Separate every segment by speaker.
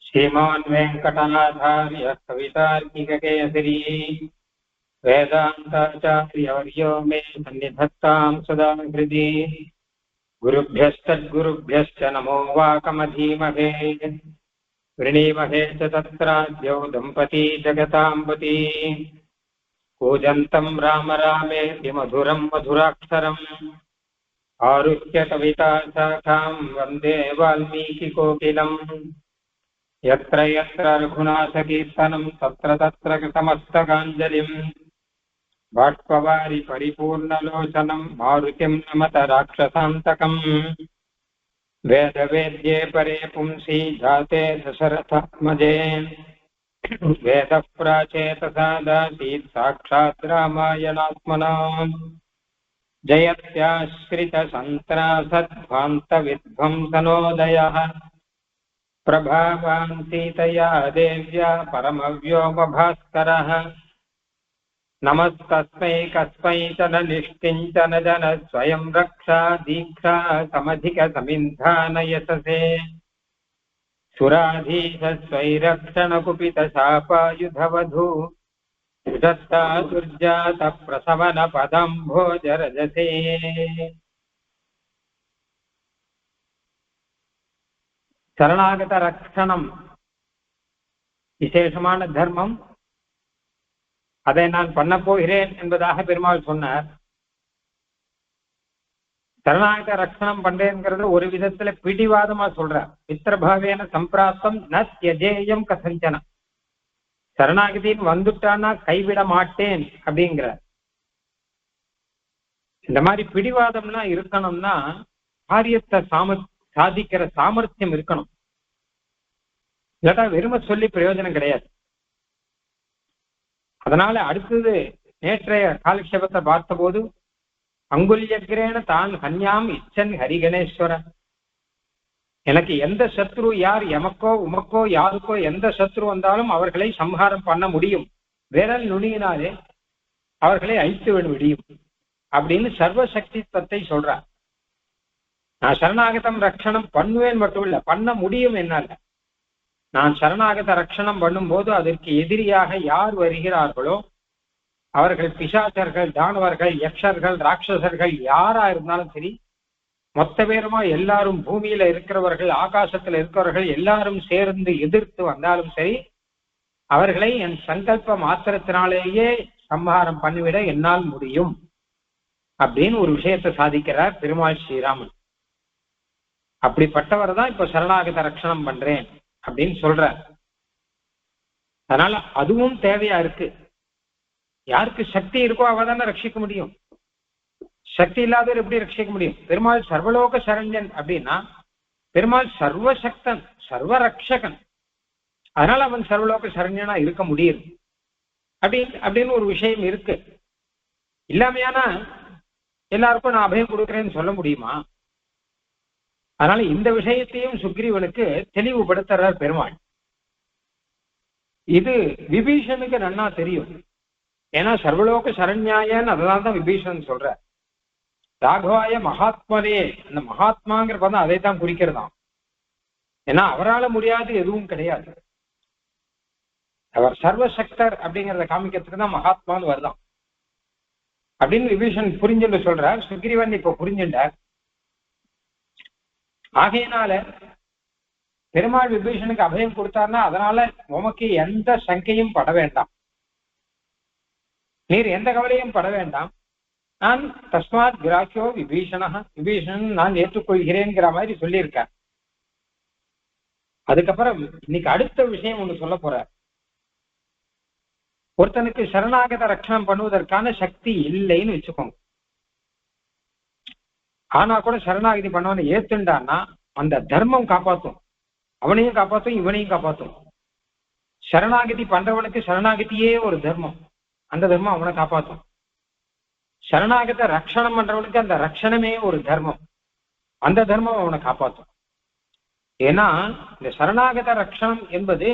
Speaker 1: श्रीमान् वेङ्कटनाथार्य कवितार्किककेसरी वेदान्ताचार्यवर्यो मे सन्निधत्तां सदा हृदि गुरुभ्यश्चद्गुरुभ्यश्च नमो वाकमधीमहे वृणीमहे च तत्राद्यौ दम्पती जगताम्बती कूजन्तं राम रामेति मधुरं मधुराक्षरम् आरुह्य कविता शाखां वन्दे वाल्मीकिकोकिलम् यत्र यत्र रघुनाथकीर्तनं तत्र तत्र कृतमस्तकाञ्जलिं बाष्पवारि परिपूर्णलोचनं मारुतिं नमत राक्षसान्तकम् वेदवेद्ये परे पुंसि जाते दशरथात्मजे वेदः प्राचेतसादासीत् साक्षात् रामायणात्मना जयत्याश्रितसन्त्रासध्वान्तविध्वंसनोदयः प्रभावान् सीतया देव्या परमव्योमभास्करः नमस्तस्मै कस्मैचन निष्किञ्चन जन स्वयं रक्षा दीक्षा समधिकसमिन्धान यशसे सुराधीशस्वैरक्षणकुपितशापायुधवधू सुदत्ता दुर्जातप्रशमनपदम्भोजरजसे சரணாகத ரக்ஷணம் விசேஷமான தர்மம். அதை நான் பண்ண போகிறேன் என்பதாக பெருமாள் சொன்னார். சரணாகத ரக்ஷணம் பண்றேங்கிறது ஒரு விதத்துல பிடிவாதமா சொல்றார். மித்திரபாவேன சம்பிராப்தம் ந தியஜேயம் கசஞ்சன. சரணாகதின்னு வந்துட்டான்னா கைவிட மாட்டேன் அப்படிங்கிறார். இந்த மாதிரி பிடிவாதம்னா இருக்கணும்னா காரியத்தை சாதிக்கிற சாமர்த்தியம் இருக்கணும். இல்லாட்டா வெறுமை சொல்லி பிரயோஜனம் கிடையாது. அதனால அடுத்தது நேற்றைய காலக்ஷேபத்தை பார்த்த போது அங்குல்யக்கிரேன தான் ஹன்யாம் இச்சன் ஹரிகணேஸ்வர. எனக்கு எந்த சத்ரு யார், எமக்கோ உமக்கோ யாருக்கோ எந்த சத்ரு வந்தாலும் அவர்களை சம்ஹாரம் பண்ண முடியும், விரல் நுனியினாலே அவர்களை அழித்து விட முடியும் அப்படின்னு சர்வசக்தித்வத்தை சொல்றார். நான் சரணாகதம் ரட்சணம் பண்ணுவேன் மட்டும் இல்ல, பண்ண முடியும் என்னால. நான் சரணாகத ரட்சணம் பண்ணும்போது அதற்கு எதிரியாக யார் வருகிறார்களோ அவர்கள் பிசாசர்கள், தானவர்கள், யக்ஷர்கள், ராட்சசர்கள் யாரா இருந்தாலும் சரி, மொத்த பேருமா எல்லாரும் பூமியில இருக்கிறவர்கள், ஆகாசத்துல இருக்கிறவர்கள் எல்லாரும் சேர்ந்து எதிர்த்து வந்தாலும் சரி, அவர்களை என் சங்கல்ப மாத்திரத்தினாலேயே சம்ஹாரம் பண்ணிவிட என்னால் முடியும் அப்படின்னு ஒரு விஷயத்தை சாதிக்கிறார் பெருமாள் ஸ்ரீராமன். அப்படிப்பட்டவர் தான் இப்ப சரணாகத ரட்சணம் பண்றேன் அப்படின்னு சொல்றார். அதனால அதுவும் தேவையா இருக்கு. யாருக்கு சக்தி இருக்கோ அவ தானே ரட்சிக்க முடியும். சக்தி இல்லாதவர் எப்படி ரட்சிக்க முடியும்? பெருமாள் சர்வலோக சரண்யன் அப்படின்னா பெருமாள் சர்வசக்தன், சர்வரக்ஷகன். அதனால அவன் சர்வலோக சரண்யனா இருக்க முடியும் அப்படின்னு ஒரு விஷயம் இருக்கு. இல்லாமையானா எல்லாருக்கும் நான் அபயம் கொடுக்குறேன்னு சொல்ல முடியுமா? அதனால இந்த விஷயத்தையும் சுக்ரீவனுக்கு தெளிவுபடுத்துறார் பெருமாள். இது விபீஷனுக்கு நன்னா தெரியும். ஏன்னா சர்வலோக சரண்யாயன்னு அதனால தான் விபீஷன் சொல்ற. ராகவாய மகாத்மரே, அந்த மகாத்மாங்கிற பதம் அதை தான் குறிக்கிறதாம். ஏன்னா அவரால் முடியாது எதுவும் கிடையாது. அவர் சர்வசக்தர் அப்படிங்கிறத காமிக்கிறதுக்கு தான் மகாத்மான்னு வருதான் அப்படின்னு விபீஷன் புரிஞ்சுன்னு சொல்றார். சுக்ரீவன் இப்ப புரிஞ்சுட்டார். ஆகையினால பெருமாள் விபீஷனுக்கு அபயம் கொடுத்தார்னா அதனால உமக்கு எந்த சங்கையும் பட வேண்டாம், நீர் எந்த கவலையும் பட வேண்டாம். நான் தஸ்மாத் கிராக்கியோ விபீஷணன் நான் ஏற்றுக்கொள்கிறேங்கிற மாதிரி சொல்லியிருக்கார். அதுக்கப்புறம் இன்னைக்கு அடுத்த விஷயம் ஒண்ணு சொல்ல போறார். ஒருத்தனுக்கு சரணாகத ரட்சணம் பண்ணுவதற்கான சக்தி இல்லைன்னு வச்சுக்கோங்க. ஆனா கூட சரணாகதி பண்ணவனை ஏத்துண்டான்னா அந்த தர்மம் காப்பாற்றும், அவனையும் காப்பாற்றும் இவனையும் காப்பாற்றும். சரணாகதி பண்றவனுக்கு சரணாகதியே ஒரு தர்மம், அந்த தர்மம் அவனை காப்பாற்றும். சரணாகத ரட்சணம் பண்றவனுக்கு அந்த ரட்சணமே ஒரு தர்மம், அந்த தர்மம் அவனை காப்பாற்றும். ஏன்னா இந்த சரணாகத ரட்சணம் என்பது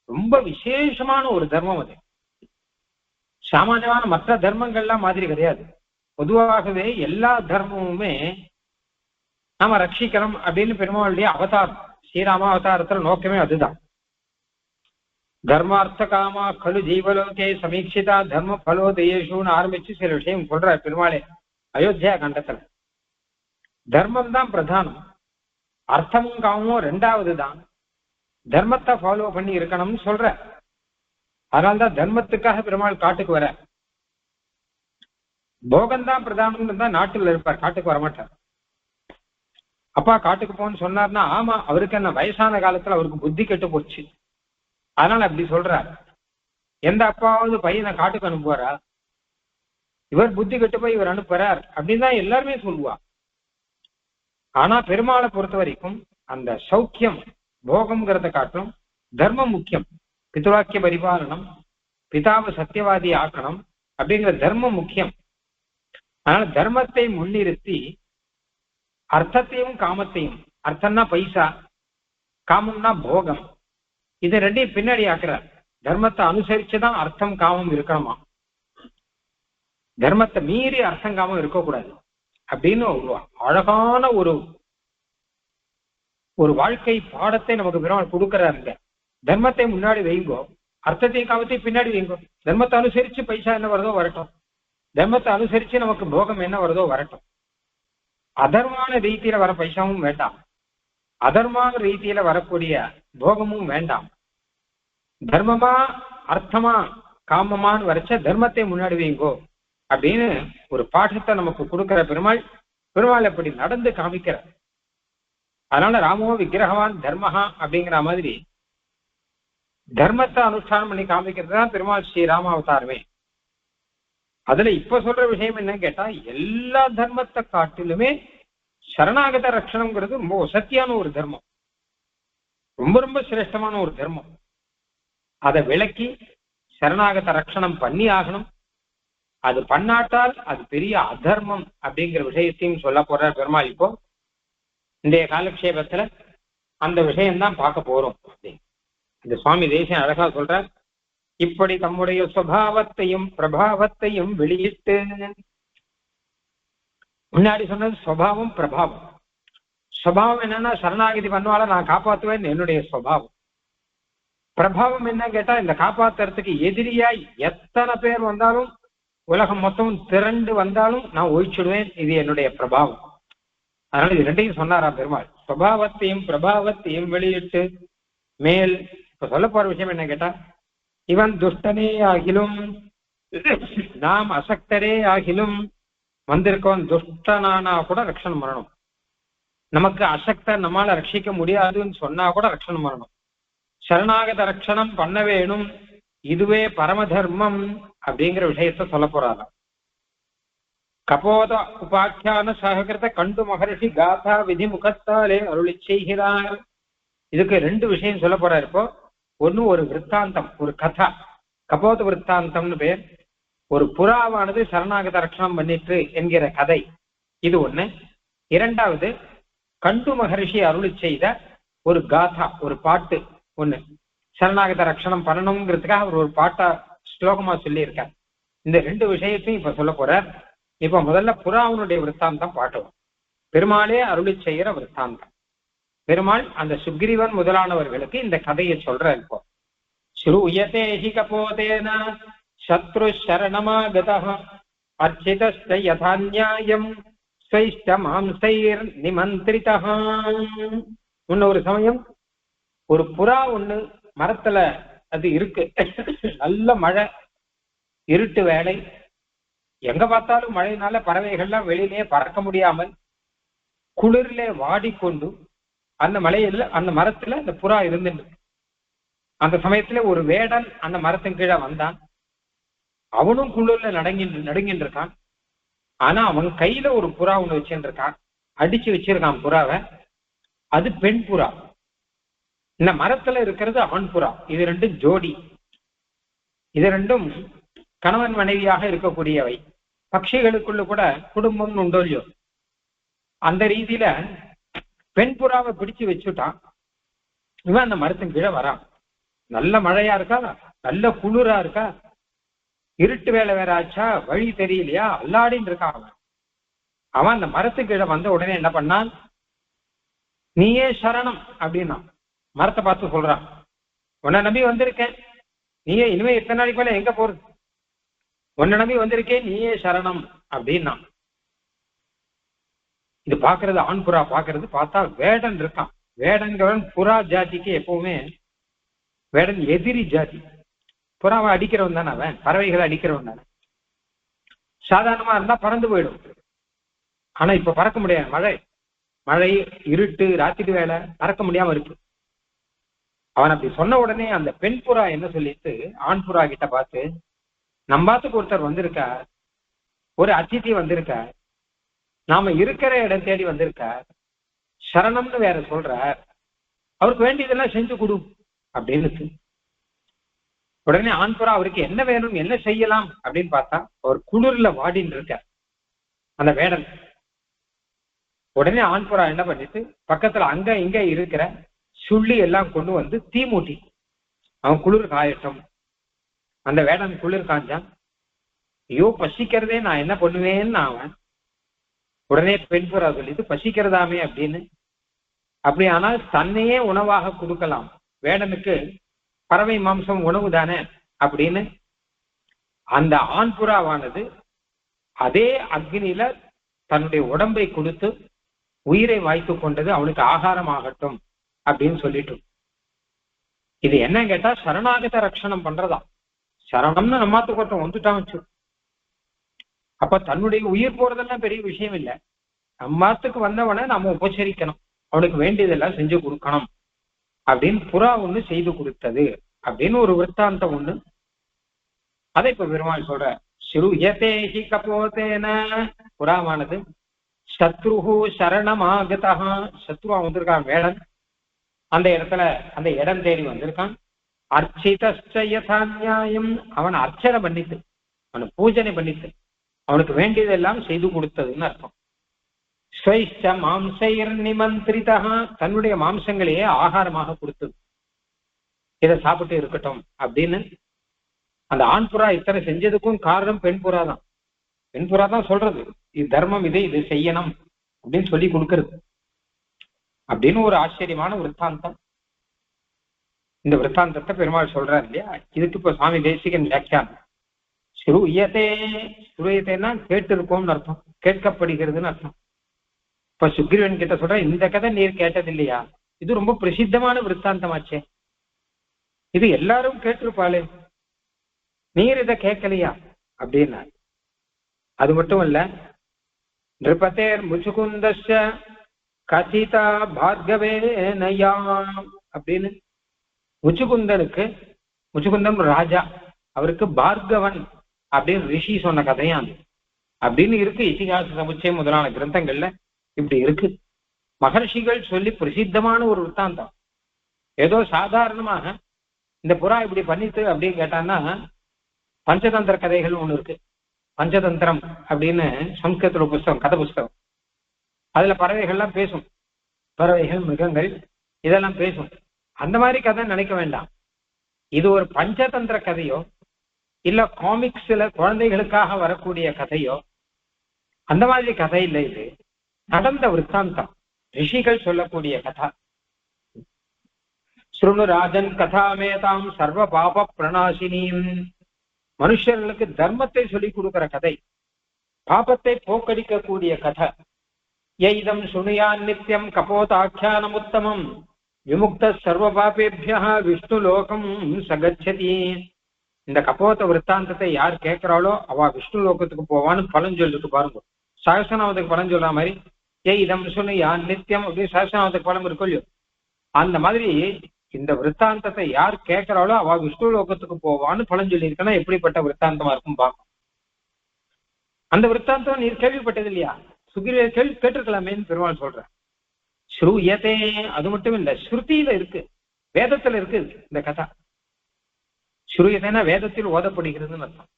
Speaker 1: ரொம்ப விசேஷமான ஒரு தர்மம். அது சாமானியமான மற்ற தர்மங்கள்லாம் மாதிரி கிடையாது. பொதுவாகவே எல்லா தர்மமுமே நாம ரட்சிக்கணும் அப்படின்னு பெருமாளுடைய அவதாரம், ஸ்ரீராம அவதாரத்துல நோக்கமே அதுதான். தர்மார்த்த காமா கலு ஜீவலோகே சமீட்சிதா தர்ம பலோதயேஷுன்னு ஆரம்பிச்சு சில விஷயம் சொல்றார் பெருமாளே அயோத்தியா கண்டத்துல. தர்மம் தான் பிரதானம், அர்த்தமும் காமமும் ரெண்டாவது தான். தர்மத்தை ஃபாலோ பண்ணி இருக்கணும்னு சொல்ற. அதனால்தான் தர்மத்துக்காக பெருமாள் காட்டுக்கு வர. போகம்தான் பிரதானம் தான் நாட்டுல இருப்பார், காட்டுக்கு வரமாட்டார். அப்பா காட்டுக்கு போன்னு சொன்னார்னா ஆமா, அவருக்கு என்ன வயசான காலத்துல அவருக்கு புத்தி கெட்டு போச்சு, அதனால அப்படி சொல்றார். எந்த அப்பாவது பையனை காட்டுக்கு அனுப்புவாரா? இவர் புத்தி கெட்டு போய் இவர் அனுப்புறார் அப்படின்னு தான் எல்லாருமே சொல்லுவா. ஆனா பெருமாளை பொறுத்த வரைக்கும் அந்த சௌக்கியம் போகம்ங்கிறத காட்டும் தர்மம் முக்கியம். பிதுவாக்கிய பரிபாலனம், பிதாவை சத்தியவாதி ஆக்கணும் அப்படிங்கிற தர்மம் முக்கியம். அதனால தர்மத்தை முன்னிறுத்தி அர்த்தத்தையும் காமத்தையும், அர்த்தம்னா பைசா, காமம்னா போகம், இது ரெண்டையும் பின்னாடி ஆக்குறார். தர்மத்தை அனுசரிச்சுதான் அர்த்தம் காமம் இருக்கணுமா, தர்மத்தை மீறி அர்த்தம் காமம் இருக்கக்கூடாது அப்படின்னு அழகான ஒரு வாழ்க்கை பாடத்தை நமக்கு பெருமாள் கொடுக்கிறாருங்க. தர்மத்தை முன்னாடி வைங்கோ, அர்த்தத்தையும் காமத்தையும் பின்னாடி வைங்கோ. தர்மத்தை அனுசரிச்சு பைசா என்ன வருதோ வரட்டும், தர்மத்தை அனுசரிச்சு நமக்கு போகம் என்ன வருதோ வரட்டும். அதர்மான ரீதியில வர பைசாவும் வேண்டாம், அதர்மான ரீதியில வரக்கூடிய போகமும் வேண்டாம். தர்மமா அர்த்தமா காமமான்னு வரைச்ச தர்மத்தை முன்னாடி வைங்கோ அப்படின்னு ஒரு பாடத்தை நமக்கு கொடுக்கிற பெருமாள் எப்படி நடந்து காமிக்கிற. அதனால ராமோ விக்கிரகவான் தர்மஹா அப்படிங்கிற மாதிரி தர்மத்தை அனுஷ்டானம் பண்ணி காமிக்கிறது தான் பெருமாள் ஸ்ரீ ராமாவதாரமே. அதுல இப்ப சொல்ற விஷயம் என்னன்னு கேட்டா, எல்லா தர்மத்தை காட்டிலுமே சரணாகத ரட்சணம்ங்கிறது ரொம்ப வசத்தியான ஒரு தர்மம், ரொம்ப ரொம்ப சிரேஷ்டமான ஒரு தர்மம். அதை விளக்கி சரணாகத ரட்சணம் பண்ணி ஆகணும். அது பண்ணாட்டால் அது பெரிய அதர்மம் அப்படிங்கிற விஷயத்தையும் சொல்ல போற பெருமாள் இப்போ இன்றைய காலக்ஷேபத்துல அந்த விஷயம்தான் பார்க்க போறோம். இந்த சுவாமி தேசியம் அழகா சொல்ற, இப்படி தம்முடைய சுபாவத்தையும் பிரபாவத்தையும் வெளியிட்டு, முன்னாடி சொன்னது சுபாவம் பிரபாவம். சுபாவம் என்னன்னா சரணாகதி பண்ணுவால நான் காப்பாற்றுவேன் என்னுடைய சுபாவம். பிரபாவம் என்ன கேட்டா, இந்த காப்பாத்துறதுக்கு எதிரியாய் எத்தனை பேர் வந்தாலும், உலகம் மொத்தம் திரண்டு வந்தாலும் நான் ஒழிச்சுடுவேன், இது என்னுடைய பிரபாவம். அதனால இது ரெண்டையும் சொன்னாரா பெருமாள். சுபாவத்தையும் பிரபாவத்தையும் வெளியிட்டு மேல் இப்ப சொல்ல போற விஷயம் என்ன கேட்டா, இவன் துஷ்டனே ஆகிலும் நாம் அசக்தரே ஆகிலும் வந்திருக்கவன் துஷ்டனானா கூட ரட்சணம் பண்ணணும். நமக்கு அசக்த நம்மால ரட்சிக்க முடியாதுன்னு சொன்னா கூட ரட்சணம் பண்ணணும். சரணாகத ரட்சணம் பண்ண வேணும், இதுவே பரம தர்மம் அப்படிங்கிற விஷயத்த சொல்ல போறாராம். கபோத உபாக்கியான சககிருத கண்டு மகர்ஷி காதா விதி முகத்தாலே அருளி செய்கிறார். இதுக்கு ரெண்டு விஷயம் சொல்ல போறாரு இப்போ. ஒன்னு ஒரு விற்த்தாந்தம், ஒரு கதா, கபோத விற்த்தாந்தம்னு பேர். ஒரு புறாவானது சரணாகத ரட்சணம் பண்ணிட்டு என்கிற கதை, இது ஒண்ணு. இரண்டாவது கண்டு மகர்ஷி அருளி செய்த ஒரு காதா, ஒரு பாட்டு ஒண்ணு. சரணாகத ரட்சணம் பண்ணணுங்கிறதுக்காக அவர் ஒரு பாட்டா ஸ்லோகமா சொல்லியிருக்கார். இந்த ரெண்டு விஷயத்தையும் இப்ப சொல்ல போறார். இப்ப முதல்ல புறாவனுடைய விற்த்தாந்தம் பாட்டுவோம். பெருமாளே அருளி செய்கிற விற்த்தாந்தம். பெருமாள் அந்த சுக்ரீவன் முதலானவர்களுக்கு இந்த கதையை சொல்ற. இப்போ ஸ்ரூயதே ஹி கபோதேன சத்ரு சரணமாகதஹ அர்ச்சிதஸ்த யதா நியாயம் ஸ்வைஷ்ட மாம்சைர் நிமந்திரிதஹ. ஒரு சமயம் ஒரு புறா ஒண்ணு மரத்துல அது இருக்கு, நல்ல மழை, இருட்டு வேலை, எங்க பார்த்தாலும் மழையினால பறவைகள்லாம் வெளியிலேயே பறக்க முடியாமல் குளிர்ல வாடிக்கொண்டு அந்த மலையில அந்த மரத்துல அந்த புறா இருந்துட்டு, அந்த சமயத்துல ஒரு வேடன் அந்த மரத்தின் கீழே வந்தான். அவனும் குளிர்ல நடுங்கிட்டு இருக்கான். ஆனா அவன் கையில ஒரு புறா ஒண்ணு வச்சுட்டு இருக்கான், அடிச்சு வச்சிருக்கான் புறாவை. அது பெண் புறா, இந்த மரத்துல இருக்கிறது ஆண் புறா. இது ரெண்டும் ஜோடி, இது ரெண்டும் கணவன் மனைவியாக இருக்கக்கூடியவை. பட்சிகளுக்குள்ள கூட குடும்பம்னு உண்டோ இல்லையோ, அந்த ரீதியில பெண் புறாவை பிடிச்சு வச்சுட்டான். இவன் அந்த மரத்தின் கீழே வரான். நல்ல மழையா இருக்கா, நல்ல குளிரா இருக்கா, இருட்டு வேலை வேற ஆச்சா, வழி தெரியலையா, அல்லாடின்னு இருக்கான் அவன். அவன் அந்த மரத்துக்கு கீழே வந்த உடனே என்ன பண்ணான், நீயே சரணம் அப்படின்னா மரத்தை பார்த்து சொல்றான், உன்னை நம்பி வந்திருக்கேன், நீயே இனிமே எத்தனை நாளைக்கு மேல எங்க போறது, உன்னை நம்பி வந்திருக்கேன், நீயே சரணம் அப்படின்னா. இது பாக்குறது ஆண் புறா பாக்குறது, பார்த்தா வேடன் இருக்கான். வேடங்கிறவன் புறா ஜாதிக்கு எப்பவுமே வேடன் எதிரி ஜாதி. புறாவை அடிக்கிறவன் தானே அவன், பறவைகளை அடிக்கிறவன் தானே. சாதாரணமா இருந்தா பறந்து போயிடும். ஆனா இப்ப பறக்க முடியாது, மழை இருட்டு ராத்திரி வேலை, பறக்க முடியாம இருக்கு. அவன் அப்படி சொன்ன உடனே அந்த பெண் புறா என்ன சொல்லிட்டு ஆண் புறா கிட்ட பார்த்து, நம்பாத்துக்கு ஒருத்தர் வந்திருக்கா, ஒரு அதிதி வந்திருக்கா, நாம இருக்கிற இடம் தேடி வந்திருக்கார், சரணம்னு வேற சொல்றார், அவருக்கு வேண்டியதெல்லாம் செஞ்சு கொடு அப்படின்னு. உடனே ஆண் புறா அவருக்கு என்ன வேணும், என்ன செய்யலாம் அப்படின்னு பார்த்தா, அவர் குளிர்ல வாடின்னு இருக்க அந்த வேடன். உடனே ஆண் புறா என்ன பண்ணிட்டு பக்கத்துல அங்க இங்க இருக்கிற சுள்ளி எல்லாம் கொண்டு வந்து தீ மூட்டி அவன் குளிர் காயட்டும். அந்த வேடன் குளிர் காஞ்சான். ஐயோ பசிக்கிறதே, நான் என்ன பண்ணுவேன்னு அவன். உடனே பெண் புறா சொல்லிட்டு, பசிக்கிறதாமே அப்படின்னு. அப்படி ஆனால் தன்னையே உணவாக கொடுக்கலாம், வேடனுக்கு பறவை மாம்சம் உணவு தானே அப்படின்னு அந்த ஆண் புறாவானது அதே அக்னியில தன்னுடைய உடம்பை கொடுத்து உயிரை வாய்த்து கொண்டது, அவனுக்கு ஆகாரம் ஆகட்டும் அப்படின்னு சொல்லிட்டு. இது என்ன கேட்டா சரணாகத ரட்சணம் பண்றதா. சரணம்னு நம்மாத்துக்கு ஒருத்தன் வந்துட்டான் வச்சு, அப்ப தன்னுடைய உயிர் போறதெல்லாம் பெரிய விஷயம் இல்லை. நம்மாத்துக்கு வந்தவனை நம்ம உபசரிக்கணும், அவனுக்கு வேண்டியதெல்லாம் செஞ்சு கொடுக்கணும் அப்படின்னு புறா ஒண்ணு செய்து கொடுத்தது அப்படின்னு ஒரு விற்த்தாந்தம் ஒண்ணு. அதை இப்ப பெருமாள் சொல்ற. ஸ்ரூயதேஹி கபோதேன, புறாவானது சத்ருஹு சரணமாகதா, சத்ருவா வந்திருக்கான் வேடன், அந்த இடத்துல அந்த இடம் தேடி வந்திருக்கான். அர்ச்சித யதா நியாயம், அவன் அர்ச்சனை பண்ணிட்டு அவனை பூஜனை பண்ணிட்டு அவனுக்கு வேண்டியதெல்லாம் செய்து கொடுத்ததுன்னு அர்த்தம். ஸ்வைஷ்ட மாம்சைர் நிமந்திரிதா, தன்னுடைய மாம்சங்களையே ஆகாரமாக கொடுத்தது, இதை சாப்பிட்டு இருக்கட்டும் அப்படின்னு. அந்த ஆண் புறா இத்தனை செஞ்சதுக்கும் காரணம் பெண் புறா தான். பெண் புறா தான் சொல்றது, இது தர்மம், இது செய்யணும் அப்படின்னு சொல்லி கொடுக்கறது அப்படின்னு ஒரு ஆச்சரியமான விற்த்தாந்தம். இந்த விற்த்தாந்தத்தை பெருமாள் சொல்றாரு இல்லையா, இதுக்கு இப்ப சுவாமி தேசிகன் வியாக்கியானம். ஸ்ரூயதே, ஸ்ரூயத்தைன்னா கேட்டு இருக்கோம்னு அர்த்தம், கேட்கப்படுகிறதுன்னு அர்த்தம். இப்ப சுக்ரீவன் கிட்ட சொல்ற, இந்த கதை நீர் கேட்டது இல்லையா, இது ரொம்ப பிரசித்தமான விற்த்தாந்தமாச்சே, இது எல்லாரும் கேட்டிருப்பாளே, நீர் இதை கேட்கலையா அப்படின்னா. அது மட்டும் இல்ல, நிருபதேர் முச்சுகுந்தஸ்ய கதிதா பார்கவே நயா அப்படின்னு. முச்சுகுந்தனுக்கு, முச்சுகுந்தன் ராஜா, அவருக்கு பார்கவன் அப்படின்னு ரிஷி சொன்ன கதையான் அப்படின்னு இருக்கு. இதிகாச சமுச்சயம் முதலான கிரந்தங்கள்ல இப்படி இருக்கு. மகர்ஷிகள் சொல்லி பிரசித்தமான ஒரு விற்த்தாந்தம். ஏதோ சாதாரணமாக இந்த புறா இப்படி பண்ணிட்டு அப்படின்னு கேட்டான்னா, பஞ்சதந்திர கதைகள் ஒண்ணு இருக்கு. பஞ்சதந்திரம் அப்படின்னு சம்ஸ்கிருதத்துல புஸ்தகம், கதை புஸ்தகம். அதுல பறவைகள்லாம் பேசும், பறவைகள் மிருகங்கள் இதெல்லாம் பேசும். அந்த மாதிரி கதை நினைக்க வேண்டாம். இது ஒரு பஞ்சதந்திர கதையோ இல்ல காமிக்ஸ்ல குழந்தைகளுக்காக வரக்கூடிய கதையோ அந்த மாதிரி கதை இல்லை. இது நடந்த விற்த்தாந்தம், ரிஷிகள் சொல்லக்கூடிய கதா. ஸ்ருணு ராஜன் கதாமேதாம் சர்வ பாப பிரணாசினியும், மனுஷர்களுக்கு தர்மத்தை சொல்லிக் கொடுக்கிற கதை, பாபத்தை போக்கடிக்கக்கூடிய கதை. எய்தம் சுனியான் நித்தியம் கபோதாக்கியானம் உத்தமம் விமுக்த சர்வ பாபேபியா விஷ்ணு லோகம் சகச்சதி. இந்த கபோத விற்த்தாந்தத்தை யார் கேட்கிறாளோ அவ விஷ்ணு லோகத்துக்கு போவான்னு பலன் சொல்லிட்டு பாருங்க. சகசநாமத்துக்கு பலன் சொல்ற மாதிரி எய்தம் சுனியான் நித்தியம் அப்படின்னு சகசநாமத்துக்கு பலம் இருக்கும் இல்லையோ, அந்த மாதிரி இந்த விற்த்தாந்தத்தை யார் கேட்கிறாளோ அவ விஷ்ணு லோகத்துக்கு போவான்னு பலன் சொல்லியிருக்கனா எப்படிப்பட்ட விற்த்தாந்தமா இருக்கும் பார்க்கும். அந்த விற்த்தாந்தம் நீர் கேள்விப்பட்டது இல்லையா, சுகிர கேட்டிருக்கலாமேன்னு பெருமாள் சொல்ற. ஸ்ரூயதே, அது மட்டும் இல்ல, ஸ்ருதியில இருக்கு, வேதத்துல இருக்கு இந்த கதா. ஸ்ரூயதேனா வேதத்தில் ஓதப்படுகிறதுன்னு அர்த்தம்.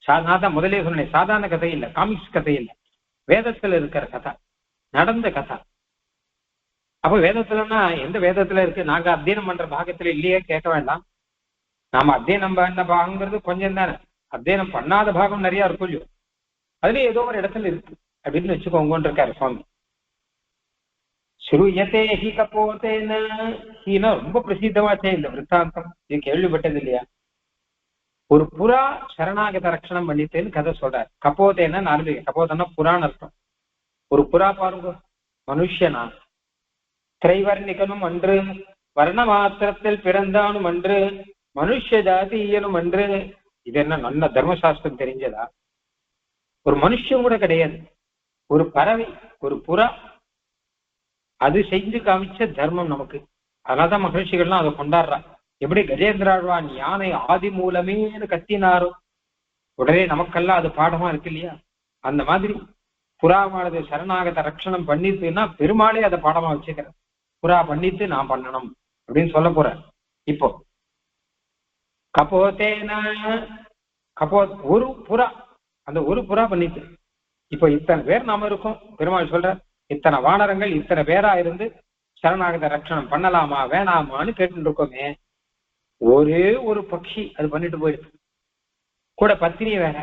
Speaker 1: சாதாரண முதலே சொன்னேன், சாதாரண கதை இல்லை, காமிக்ஸ் கதை இல்லை, வேதத்துல இருக்கிற கதா, நடந்த கதா. அப்ப வேதத்துலன்னா எந்த வேதத்துல இருக்கு, நாங்க அத்தியனம் பண்ற பாகத்துல இல்லையே கேட்க வேண்டாம். நாம அத்தியனம் பண்ண பாகங்கிறது கொஞ்சம் தானே, அத்தியனம் பண்ணாத பாகம் நிறைய இருக்கும் இல்லையோ, அதுல ஏதோ ஒரு இடத்துல இருக்கு அப்படின்னு வச்சுக்கோங்கன்னு இருக்காரு சுவாமி. ஸ்ரூயதே ஹி கபோதேன, ஹீனா ரொம்ப பிரசித்தமாச்சே இந்த விற்த்தாந்தம், இது கேள்விப்பட்டது இல்லையா. ஒரு புறா சரணாகத ரட்சணம் பண்ணிட்டேன்னு கதை சொல்றாரு. கபோதேன்னா நாலு கபோதன்னா புறான்னு அர்த்தம். ஒரு புறா பாருங்க, மனுஷனா திரைவர்ணிகனும் அன்று, வர்ண மாத்திரத்தில் பிறந்தானும் அன்று, மனுஷ ஜாதியனும் அன்று. இது என்ன நல்ல தர்மசாஸ்திரம் தெரிஞ்சதா? ஒரு மனுஷன் கூட கிடையாது, ஒரு பறவை, ஒரு புறா, அது செஞ்சு காமிச்ச தர்மம் நமக்கு. அதனால்தான் மகிழ்ச்சிகள்லாம் அதை கொண்டாடுறா. எப்படி கஜேந்திராழ்வான் யானை ஆதி மூலமேன்னு கத்தினாரோ உடனே நமக்கெல்லாம் அது பாடமா இருக்கு இல்லையா? அந்த மாதிரி புறாவானது சரணாகத ரட்சணம் பண்ணிட்டுன்னா பெருமாளே அதை பாடமா வச்சுக்கிற. புறா பண்ணிட்டு நான் பண்ணணும் அப்படின்னு சொல்ல போற. இப்போ கபோத்தேன கபோ ஒரு புறா, அந்த ஒரு புறா பண்ணிட்டு இப்போ இத்தனை பேர் நாம இருக்கோம். பெருமாள் சொல்ற இத்தனை வானரங்கள் இத்தனை பேரா இருந்து சரணாகத ரட்சணம் பண்ணலாமா வேணாமான்னு கேட்டு இருக்கோமே. ஒரே ஒரு பட்சி அது பண்ணிட்டு போயிடுது, கூட பத்தினி வேற.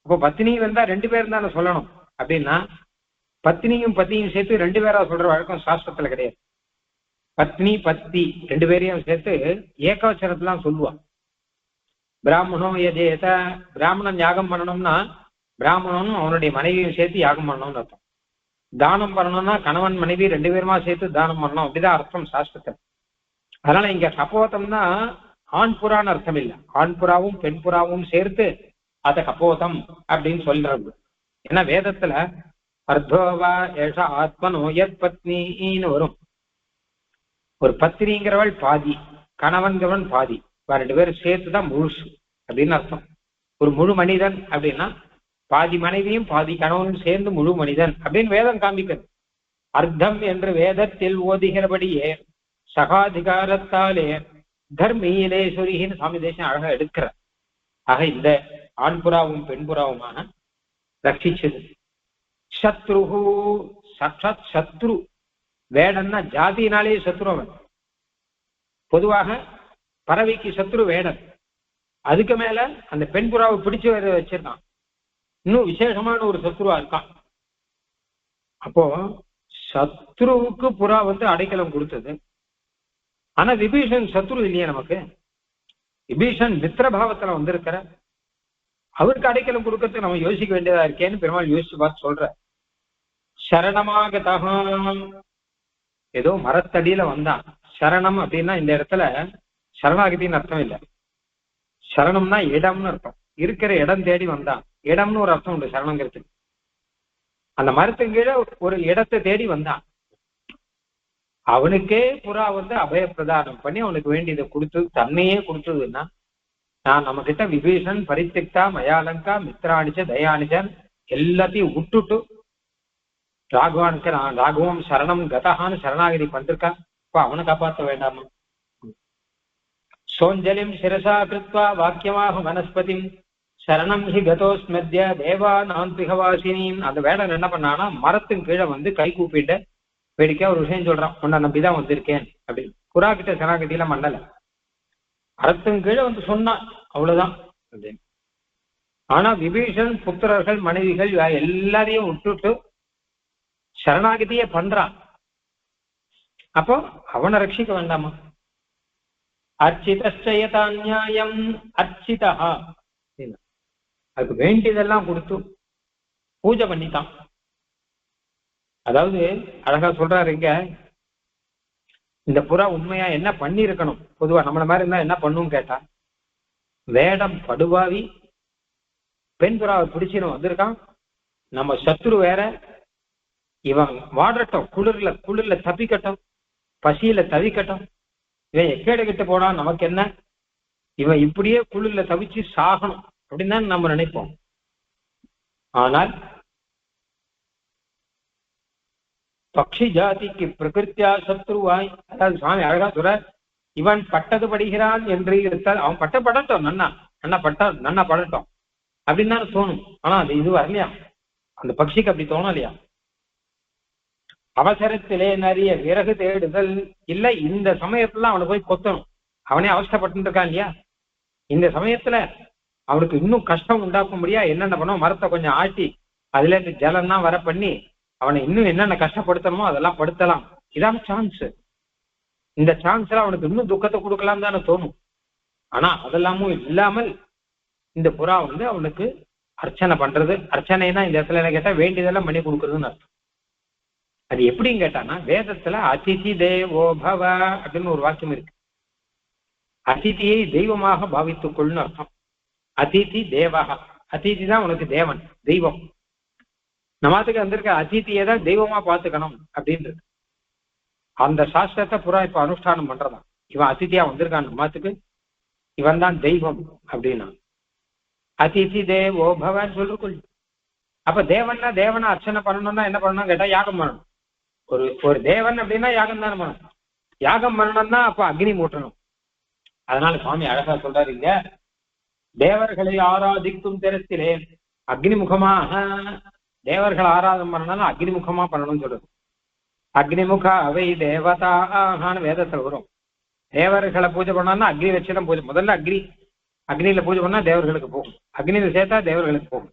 Speaker 1: அப்போ பத்தினி வந்தா 2 பேர் தானே சொல்லணும். அப்படின்னா பத்தினியும் பத்தியும் சேர்த்து 2 பேரா சொல்ற வழக்கம் சாஸ்திரத்துல கிடையாது. பத்னி பத்தி 2 பேரையும் சேர்த்து ஏகவச்சனத்துலாம் சொல்லுவான். பிராமணம் எதேத, பிராமணன் யாகம் பண்ணணும்னா பிராமணனும் அவனுடைய மனைவியும் சேர்த்து யாகம் பண்ணணும்னு அர்த்தம். தானம் பண்ணணும்னா கணவன் மனைவி 2 பேருமா சேர்த்து தானம் பண்ணணும், அப்படிதான் அர்த்தம் சாஸ்திரத்தில். அதனால இங்க கபோதம்னா ஆண் புறான்னு அர்த்தம் இல்லை, ஆண் புறாவும் பெண் புறாவும் சேர்த்து அத கபோதம் அப்படின்னு சொல்றது. ஏன்னா வேதத்துல அர்த்தோவா ஏஷ ஆத்மனோ யத் பத்னின்னு வரும். ஒரு பத்னிங்கிறவள் பாதி, கணவன்கிறவன் பாதி, 2 பேரும் சேர்த்துதான் முழுசு அப்படின்னு அர்த்தம். ஒரு முழு மனிதன் அப்படின்னா பாதி மனைவியும் பாதி கணவனும் சேர்ந்து முழு மனிதன் அப்படின்னு வேதம் காண்பிக்கிறது. அர்த்தம் என்று வேதத்தில் ஓதுகிறபடியே சகாதிகாரத்தாலே தர்மீலேஸ்வரின்னு சுவாமி தேசம் அழகா எடுக்கிற. ஆக இந்த ஆண்புறாவும் பெண்புறாவுமான ரட்சிச்சது. சத்ருஹு சக்ஷாத் சத்ரு, வேடன்னா ஜாதியினாலே சத்ரு அவன். பொதுவாக பறவைக்கு சத்ரு வேடன், அதுக்கு மேல அந்த பெண்புறாவை பிடிச்சு வச்சிருக்கான், இன்னும் விசேஷமான ஒரு சத்ருவா இருக்கான். அப்போ சத்ருவுக்கு புறா அடைக்கலம் கொடுத்தது. ஆனா விபீஷன் சத்ரு இல்லையே நமக்கு. விபீஷன் மித்திரபாவத்துல வந்திருக்கிற, அவருக்கு அடைக்கலம் கொடுக்கறதுக்கு நம்ம யோசிக்க வேண்டியதா இருக்கேன்னு பெருமாள் யோசிச்சு பார்த்து சொல்ற. சரணமாக தகம், ஏதோ மரத்தடியில வந்தான். சரணம் அப்படின்னா இந்த இடத்துல சரணாகதின்னு அர்த்தம் இல்லை, சரணம்னா இடம்னு அர்த்தம். இருக்கிற இடம் தேடி வந்தான், இடம்னு ஒரு அர்த்தம் உண்டு சரணங்கிறதுக்கு. அந்த மரத்துக்கு கீழே ஒரு இடத்தை தேடி வந்தான். அவனுக்கே புறா அபயப்பிரதானம் பண்ணி அவனுக்கு வேண்டியதை கொடுத்து தன்னையே கொடுத்ததுன்னா, நான் நம்ம கிட்ட விபீஷன் பரித்திக்தா மயாலங்கா மித்ராணிச்ச தயானிச்சன் எல்லாத்தையும் விட்டுட்டு ராகவானுக்கு நான் ராகவம் சரணம் கதகான்னு சரணாகதி பண்ணிருக்கான். இப்போ அவனை காப்பாற்ற வேண்டாமா? சோஞ்சலிம் சிரசா கிருத்வா வாக்கியமாக வனஸ்பதி சரணம் ஹி கதோஸ்மத்ய தேவா நான் பிகவாசினின். அந்த வேடன் என்ன பண்ணானா மரத்தின் கீழே கை கூப்பிட்டு வேடிக்கையா ஒரு விஷயம் சொல்றான், உன்னை நம்பிதான் வந்திருக்கேன் அப்படின்னு. புறா கிட்ட சரணாகதியில மண்டல மரத்தின் கீழே சொன்னான், அவ்வளவுதான் அப்படின்னு. ஆனா விபீஷன் புத்திரர்கள் மனைவிகள் எல்லாரையும் விட்டுட்டு சரணாகதியே பண்றான். அப்போ அவனை ரட்சிக்க வேண்டாமா? அர்ச்சிதம் அர்ச்சிதா, அதுக்கு வேண்டியதெல்லாம் கொடுத்து பூஜை பண்ணிட்டான். அதாவது அழகா சொல்றாரு இங்க, இந்த புறா உண்மையா என்ன பண்ணி இருக்கணும்? பொதுவா நம்மள மாதிரி இருந்தா என்ன பண்ணும் கேட்டா, வேடம் படுவாவி பெண் புறாவை பிடிச்சின்னு வந்திருக்கான், நம்ம சத்ரு வேற, இவன் வாடட்டும், குளிர்ல தப்பிக்கட்டும், பசியில தவிக்கட்டும், இவன் எக்கேடு கிட்ட போனா நமக்கு என்ன, இவன் இப்படியே குளிர்ல தவிச்சு சாகணும் அப்படின்னு தான் நம்ம நினைப்போம். ஆனால் பக்ஷி ஜாதிக்கு பிரகிருத்தியா சத்ருவாய், அதாவது சுவாமி அழகா சொல்ற, இவன் பட்டது படுகிறான் என்று இருந்தால் அவன் படட்டும், நன்னா படட்டும் அப்படின்னு தான் தோணும். ஆனா அது இது வரலையா, அந்த பக்ஷிக்கு அப்படி தோணலையா? அவசரத்திலே நிறைய விறகு தேடுதல் இல்லை, இந்த சமயத்துல அவனை போய் கொத்தணும். அவனே அவஸ்தப்பட்டு இருக்கான் இல்லையா, இந்த சமயத்துல அவனுக்கு இன்னும் கஷ்டம் உண்டாக்க முடியா என்னென்ன பண்ணுவோம், மரத்தை கொஞ்சம் ஆட்டி அதுல இருந்து ஜலம்லாம் வர பண்ணி அவனை இன்னும் என்னென்ன கஷ்டப்படுத்தணுமோ அதெல்லாம் படுத்தலாம். இதான் சான்ஸ். இந்த சான்ஸ்ல அவனுக்கு இன்னும் துக்கத்தை கொடுக்கலாம் தானே தோணும். ஆனா அதெல்லாமும் இல்லாமல் இந்த புறா அவனுக்கு அர்ச்சனை பண்றது. அர்ச்சனைனா இந்த இடத்துல என்ன கேட்டா வேண்டியதெல்லாம் பண்ணி கொடுக்குறதுன்னு அர்த்தம். அது எப்படின்னு கேட்டானா வேதத்துல அதிதி தேவோ பவ அப்படின்னு ஒரு வாக்கியம் இருக்கு. அதிதியை தெய்வமாக பாவித்துக் கொள்ளுன்னு அர்த்தம். அதிதி தேவக, அதிதி தான் உனக்கு தேவன், தெய்வம். நம்மத்துக்கு வந்திருக்க அதிதியை தான் தெய்வமா பார்த்துக்கணும் அப்படின்றது அந்த சாஸ்திரத்தை புறா இப்ப அனுஷ்டானம் பண்றதான். இவன் அதிதியா வந்திருக்கான் நம்மத்துக்கு, இவன் தான் தெய்வம் அப்படின்னா அதிதி தேவோ பவன்னு சொல்லிருக்கொள். அப்ப தேவனை அர்ச்சனை பண்ணணும்னா என்ன பண்ணணும் கேட்டா யாகம் பண்ணணும். ஒரு தேவன் அப்படின்னா யாகம் தானே பண்ணணும். யாகம் பண்ணணும்னா அப்ப அக்னி மூட்டணும். அதனால சுவாமி அழகா சொல்றாரு, இங்க தேவர்களை ஆராதிக்கும் திறத்திலே அக்னிமுகமாக தேவர்கள் ஆராதனை பண்ணணும்னா அக்னிமுகமா பண்ணணும்னு சொல்றது. அக்னிமுக அவை தேவதான்னு வேதத்துல வரும். தேவர்களை பூஜை பண்ணோம்னா அக்னி வச்சுதான் பூஜை. முதல்ல அக்னியில பூஜை பண்ணா தேவர்களுக்கு போகும், அக்னியில சேர்த்தா தேவர்களுக்கு போகும்.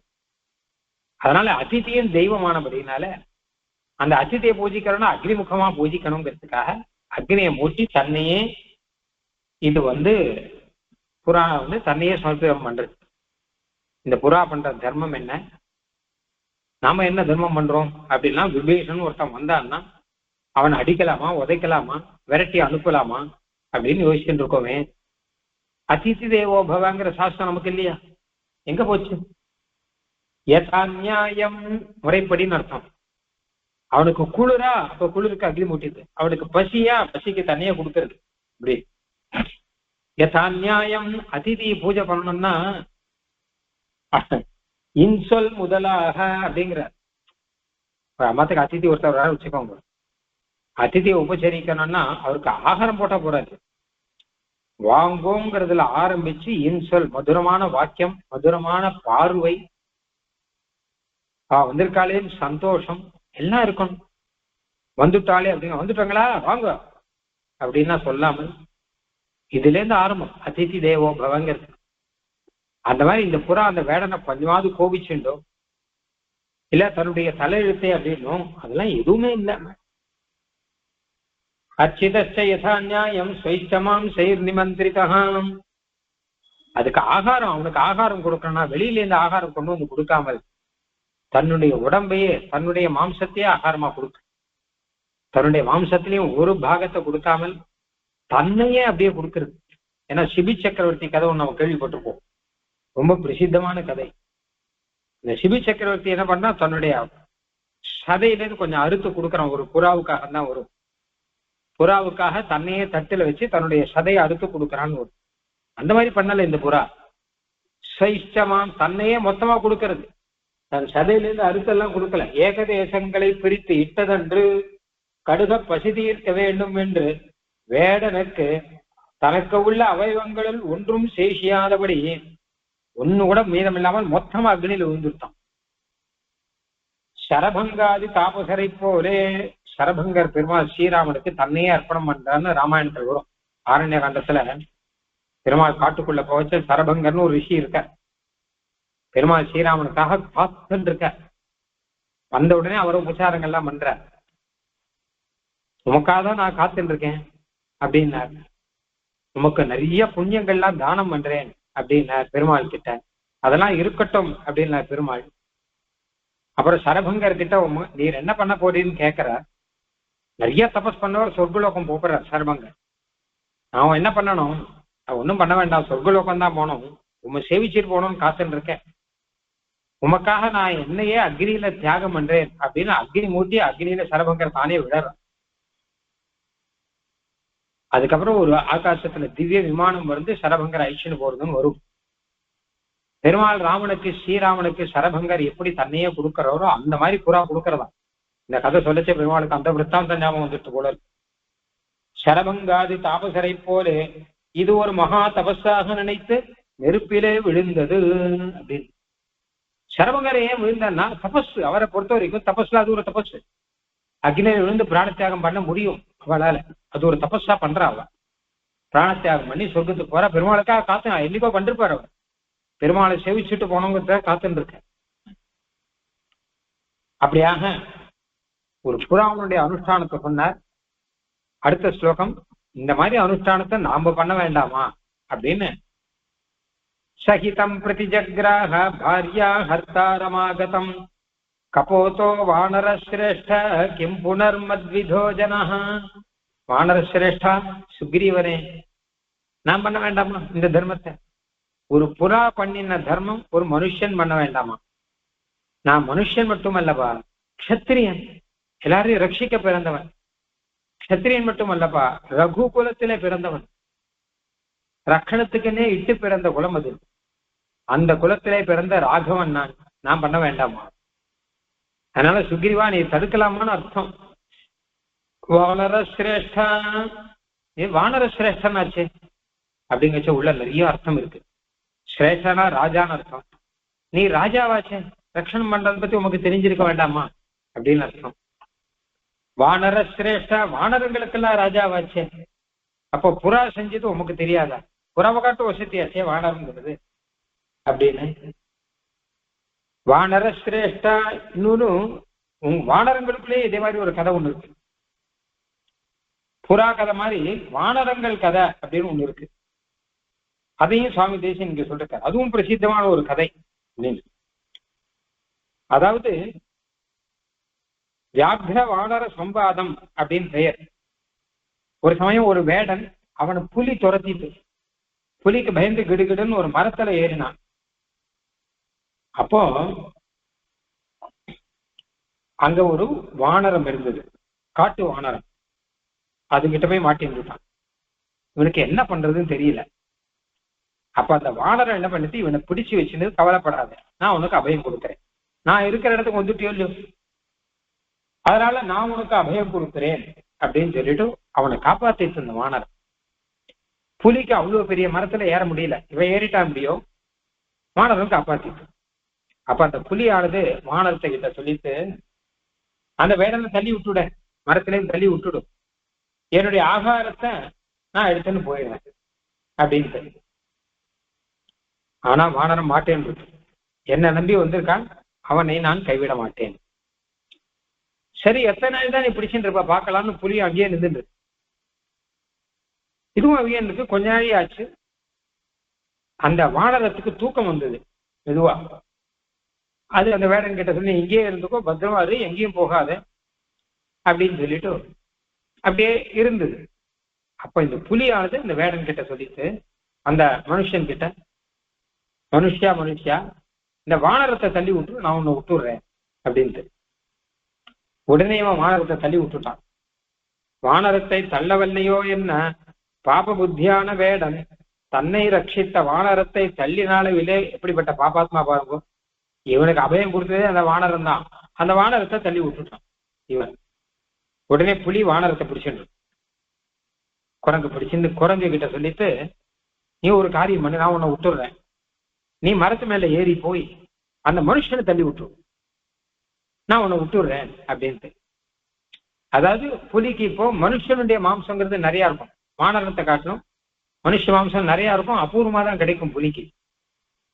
Speaker 1: அதனால அதிதியும் தெய்வமானபடினால அந்த அதிதியை பூஜிக்கிறோம்னா அக்னிமுகமா பூஜிக்கணுங்கிறதுக்காக அக்னியை மூட்டி தன்னையே இது புறா தன்னையே சமர்ப்பணம் பண்றது. இந்த புறா பண்ற தர்மம் என்ன, நாம என்ன தர்மம் பண்றோம் அப்படின்னா, விபீஷன் ஒருத்தன் வந்தான்னா அவனை அடிக்கலாமா, உதைக்கலாமா, விரட்டி அனுப்பலாமா அப்படின்னு யோசிச்சுட்டு இருக்கோமே. அதிதி தேவோ பவங்கிற சாஸ்திரம் நமக்கு இல்லையா? எங்க போச்சு? யதா நியாயம், முறைப்படின்னு அர்த்தம். அவனுக்கு குளிரா அப்ப குளிருக்கு அக்னி மூட்டிது, அவனுக்கு பசியா பசிக்கு தனியா கொடுக்கறது. இப்படி யதா நியாயம். அதிதி பூஜை பண்ணணும்னா இன்சொல் முதலாக அப்படிங்கிற அம்மாத்துக்கு அதிதி ஒருத்தர் வச்சுக்கோங்க. அதிதியை உபசரிக்கணும்னா அவருக்கு ஆகாரம் போட்டா போறாது, வாங்கோங்கிறதுல ஆரம்பிச்சு இன்சொல் மதுரமான வாக்கியம், மதுரமான பார்வை, வந்திருக்காளே சந்தோஷம் எல்லாம் இருக்கணும். வந்துட்டாளே அப்படிங்க, வந்துட்டாங்களா வாங்க அப்படின்னா சொல்லாமல் இதுல இருந்து ஆரம்பம் அதிதி தேவோ பவங்கிறது. அந்த மாதிரி இந்த புறா அந்த வேடனை கொஞ்சமாவது கோபிச்சுண்டோ இல்ல தன்னுடைய தலையெழுத்தை அப்படின்னும் அதெல்லாம் எதுவுமே இல்லாம அச்சிதச்ச யதா நியாயம் ஸ்வைச்சமாம் செயர் நிமந்திரிதம். அதுக்கு ஆகாரம், அவனுக்கு ஆகாரம் கொடுக்கணும்னா வெளியில இருந்து ஆகாரம் கொண்டு வந்து கொடுக்காமல் தன்னுடைய உடம்பையே தன்னுடைய மாம்சத்தையே ஆகாரமா கொடுக்க, தன்னுடைய மாம்சத்திலையும் ஒரு பாகத்தை கொடுக்காமல் தன்னையே அப்படியே கொடுக்கறது. ஏன்னா சிபி சக்கரவர்த்தி கதை ஒன்று நம்ம கேள்விப்பட்டிருப்போம், ரொம்ப பிரசித்தமான கதை. இந்த சிபி சக்கரவர்த்தி என்ன பண்ணா தன்னுடைய சதையிலேருந்து கொஞ்சம் அறுத்து கொடுக்குறான். ஒரு புறாவுக்காக தான் வரும், புறாவுக்காக தன்னையே தட்டுல வச்சு தன்னுடைய சதையை அறுத்து கொடுக்குறான்னு வரும். அந்த மாதிரி பண்ணல இந்த புறா. சைஷ்டமாம், தன்னையே மொத்தமா கொடுக்கறது, தன் சதையிலிருந்து அறுத்தெல்லாம் கொடுக்கல. ஏகதேசங்களை பிரித்து இட்டதன்று கடுக பசி தீர்க்க வேண்டும் என்று வேடனுக்கு தனக்கு உள்ள அவயவங்களில் ஒன்றும் சேஷியாதபடி ஒண்ணு கூட மீதம் இல்லாமல் மொத்தமா அக்னியில் விழுந்துட்டான். சரபங்காதி தாபசரை போலே சரபங்கர் பெருமாள் ஸ்ரீராமனுக்கு தன்னையே அர்ப்பணம் பண்றான்னு ராமாயணத்தில் வரும். ஆரண்ய காண்டத்துல பெருமாள் காட்டுக்குள்ள போச்சு, சரபங்கர்னு ஒரு ரிஷி இருக்க, பெருமாள் ஸ்ரீராமனுக்காக காத்துன்னு இருக்க. வந்த உடனே அவர் உபச்சாரங்கள்லாம் பண்ற, உமக்காக தான் நான் காத்துட்டு இருக்கேன் அப்படின்னார். உமக்கு நிறைய புண்ணியங்கள்லாம் தானம் பண்றேன் அப்படின்னார் பெருமாள் கிட்ட. அதெல்லாம் இருக்கட்டும் அப்படின்னார் பெருமாள். அப்புறம் சரபங்கர் கிட்ட நீர் என்ன பண்ண போறீன்னு கேட்கிற. நிறைய தபஸ் பண்ணவர் சொர்க்கலோகம் போகிறார் சரபங்கர். நான் என்ன பண்ணணும், நான் ஒன்றும் பண்ண வேண்டாம், சொர்க்கலோகம் தான் போனோம், உண்மை சேவிச்சுட்டு போகணும்னு காத்துட்டு இருக்கேன். உமக்காக நான் என்னையே அக்னியில தியாகம் பண்றேன் அப்படின்னு அக்னி மூட்டி அக்னியில சரபங்கர் தானே விடுறார். அதுக்கப்புறம் ஒரு ஆகாசத்துல திவ்ய விமானம் வந்து சரபங்கர் ஐஷன்னு போறதுன்னு வரும். பெருமாள் ராமனுக்கு ஸ்ரீராமனுக்கு சரபங்கர் எப்படி தன்னையே கொடுக்கறாரோ அந்த மாதிரி புறா கொடுக்கறதா. இந்த கதை சொல்லச்ச பெருமாளுக்கு அந்த விற்த்தாந்த ஞாபகம் வந்துட்டு போல. சரபங்காதி தாபசரை போலே இது ஒரு மகா தபஸாக நினைத்து நெருப்பிலே விழுந்தது அப்படின்னு. சரபங்கரை ஏன் விழுந்தன்னா தபஸ், அவரை பொறுத்த வரைக்கும் தபஸ்ல அது ஒரு தபஸ். அக்னியில விழுந்து பிராணத்தியாகம் பண்ண முடியும் அவளால, அது ஒரு தபஸா பண்றா. அவ பிராணத்தியாகம் பண்ணி சொர்க்கத்துக்கு போறா. பெருமாளுக்காக காத்து என்னைக்கோ பண்ணிருப்பாரு அவர். பெருமாளை சேவிச்சுட்டு போனவங்க காத்துன்னு இருக்க. அப்படியாக ஒரு புறாவனுடைய அனுஷ்டானத்தை சொன்னார். அடுத்த ஸ்லோகம், இந்த மாதிரி அனுஷ்டானத்தை நாம பண்ண வேண்டாமா அப்படின்னு சகிதம் பிரதிஜக்ராஹ பாரியா ஹர்த்தாரமாகதம் கபோதோ வானரஸ்ரேஷ்ட கிம் புனர்மத்விதோ ஜனஹ. வானரஸ்ரேஷ்டா, சுக்ரீவனே, நான் பண்ண வேண்டாமா இந்த தர்மத்தை? ஒரு புறா பண்ணின தர்மம் ஒரு மனுஷன் பண்ண வேண்டாமா? நான் மனுஷன் மட்டுமல்லப்பா, க்ஷத்திரியன், எல்லாரையும் ரட்சிக்க பிறந்தவன். க்ஷத்திரியன் மட்டுமல்லப்பா, ரகு குலத்திலே பிறந்தவன். ரக்கணத்துக்குன்னே இட்டு பிறந்த குலம் அது. அந்த குலத்திலே பிறந்த ராகவன் நான் பண்ண வேண்டாமா? அதனால சுக்ரீவா, நீ தடுக்கலாமான்னு அர்த்தம். வானர சிரேஷ்டா, நீ வானர சிரேஷ்டன் ஆச்சு அப்படிங்கச்ச உள்ள நிறைய அர்த்தம் இருக்கு. சிரேஷ்டனா ராஜான்னு அர்த்தம். நீ ராஜாவாச்சே, ரட்சணம் பண்றதை பத்தி உமக்கு தெரிஞ்சிருக்க வேண்டாமா அப்படின்னு அர்த்தம். வானர சிரேஷ்டா, வானரங்களுக்கெல்லாம் ராஜாவாச்சே, அப்போ புறா செஞ்சது உமக்கு தெரியாதா? புறாவை காட்டு வசதியாச்சே வானரங்கிறது அப்படின்னு. வானர சிரேஷ்டா, இன்னொன்னு வானரங்களுக்குள்ளே இதே மாதிரி ஒரு கதை ஒண்ணு இருக்கு. புறா கதை மாதிரி வானரங்கள் கதை அப்படின்னு ஒண்ணு இருக்கு. அதையும் சுவாமி தேசிகன் இங்க சொல்லிருக்காரு. அதுவும் பிரசித்தமான ஒரு கதை அப்படின்னு. அதாவது வியாக்ர வானர சம்பாதம் அப்படின்னு பெயர். ஒரு சமயம் ஒரு வேடன் அவனை புலி துரத்திட்டு, புலிக்கு பயந்து கிடுகிடுன்னு ஒரு மரத்துல ஏறினான். அப்போ அங்க ஒரு வானரம் இருந்தது, காட்டு வானரம். அதுகிட்ட போய் மாட்டின்னுட்டான். இவனுக்கு என்ன பண்றதுன்னு தெரியல. அப்ப அந்த வானரம் என்ன பண்ணிட்டு இவனை பிடிச்சு வச்சுன்னு, கவலைப்படாத, நான் உனக்கு அபயம் கொடுக்குறேன், நான் இருக்கிற இடத்துக்கு வந்துட்டியோ இல்லையோ, அதனால நான் உனக்கு அபயம் கொடுக்குறேன் அப்படின்னு சொல்லிட்டு அவனை காப்பாத்திட்டு இருந்த வானரம். புலிக்கு அவ்வளவு பெரிய மரத்துல ஏற முடியல, இவன் ஏறிட்டா முடியும், வானரம் காப்பாத்திட்டு. அப்ப அந்த புலியானது வானரத்தை கிட்ட சொல்லிட்டு, அந்த வேடனை தள்ளி விட்டுட, மரத்திலேயும் தள்ளி விட்டுடும், என்னுடைய ஆகாரத்தை நான் எடுத்துன்னு போயிடுவேன் அப்படின்ட்டு. ஆனா வானரம் மாட்டேன், என்ன நம்பி வந்திருக்கான், அவனை நான் கைவிட மாட்டேன். சரி, எத்தனை நாள் தான் நீ பிடிச்சுட்டு இருப்பா பார்க்கலாம்னு புலி அங்கேயே நின்றுட்டு. இதுவும் அங்கேயே இருக்கு. கொஞ்ச நாளே ஆச்சு. அந்த வானரத்துக்கு தூக்கம் வந்தது மெதுவா. அது அந்த வேடன் கிட்ட சொல்லி, இங்கேயே இருந்துக்கோ, பத்திரமா இரு, எங்கேயும் போகாத அப்படின்னு சொல்லிட்டு அப்படியே இருந்தது. அப்ப இந்த புலியானது இந்த வேடன் கிட்ட சொல்லிட்டு, அந்த மனுஷன் கிட்ட, மனுஷியா இந்த வானரத்தை தள்ளி விட்டு நான் உன்னை விட்டுடுறேன் அப்படின்ட்டு. உடனே அவன் வானரத்தை தள்ளி விட்டுட்டான். வானரத்தை தள்ளவல்லையோ என்ன பாப புத்தியான வேடன் தன்னை ரட்சித்த வானரத்தை தள்ளினால விலை. எப்படிப்பட்ட பாபாத்மா பாருங்க. இவனுக்கு அபயம் கொடுத்ததே அந்த வானரம் தான். அந்த வானரத்தை தள்ளி விட்டுட்டான் இவன். உடனே புலி வானரத்தை பிடிச்சிட்டு, குரங்கு பிடிச்சிருந்து குரங்கு கிட்ட சொல்லிட்டு, நீ ஒரு காரியம் பண்ணி, நான் உன்னை விட்டுடுறேன், நீ மரத்து மேல ஏறி போய் அந்த மனுஷனை தள்ளி விட்டுரு, நான் உன்னை விட்டுடுறேன் அப்படின்ட்டு. அதாவது புலிக்கு இப்போ மனுஷனுடைய மாம்சங்கிறது நிறைய இருக்கும், வானரத்தை காட்டணும் மனுஷ மாம்சம் நிறைய இருக்கும், அபூர்வமா தான் கிடைக்கும் புலிக்கு.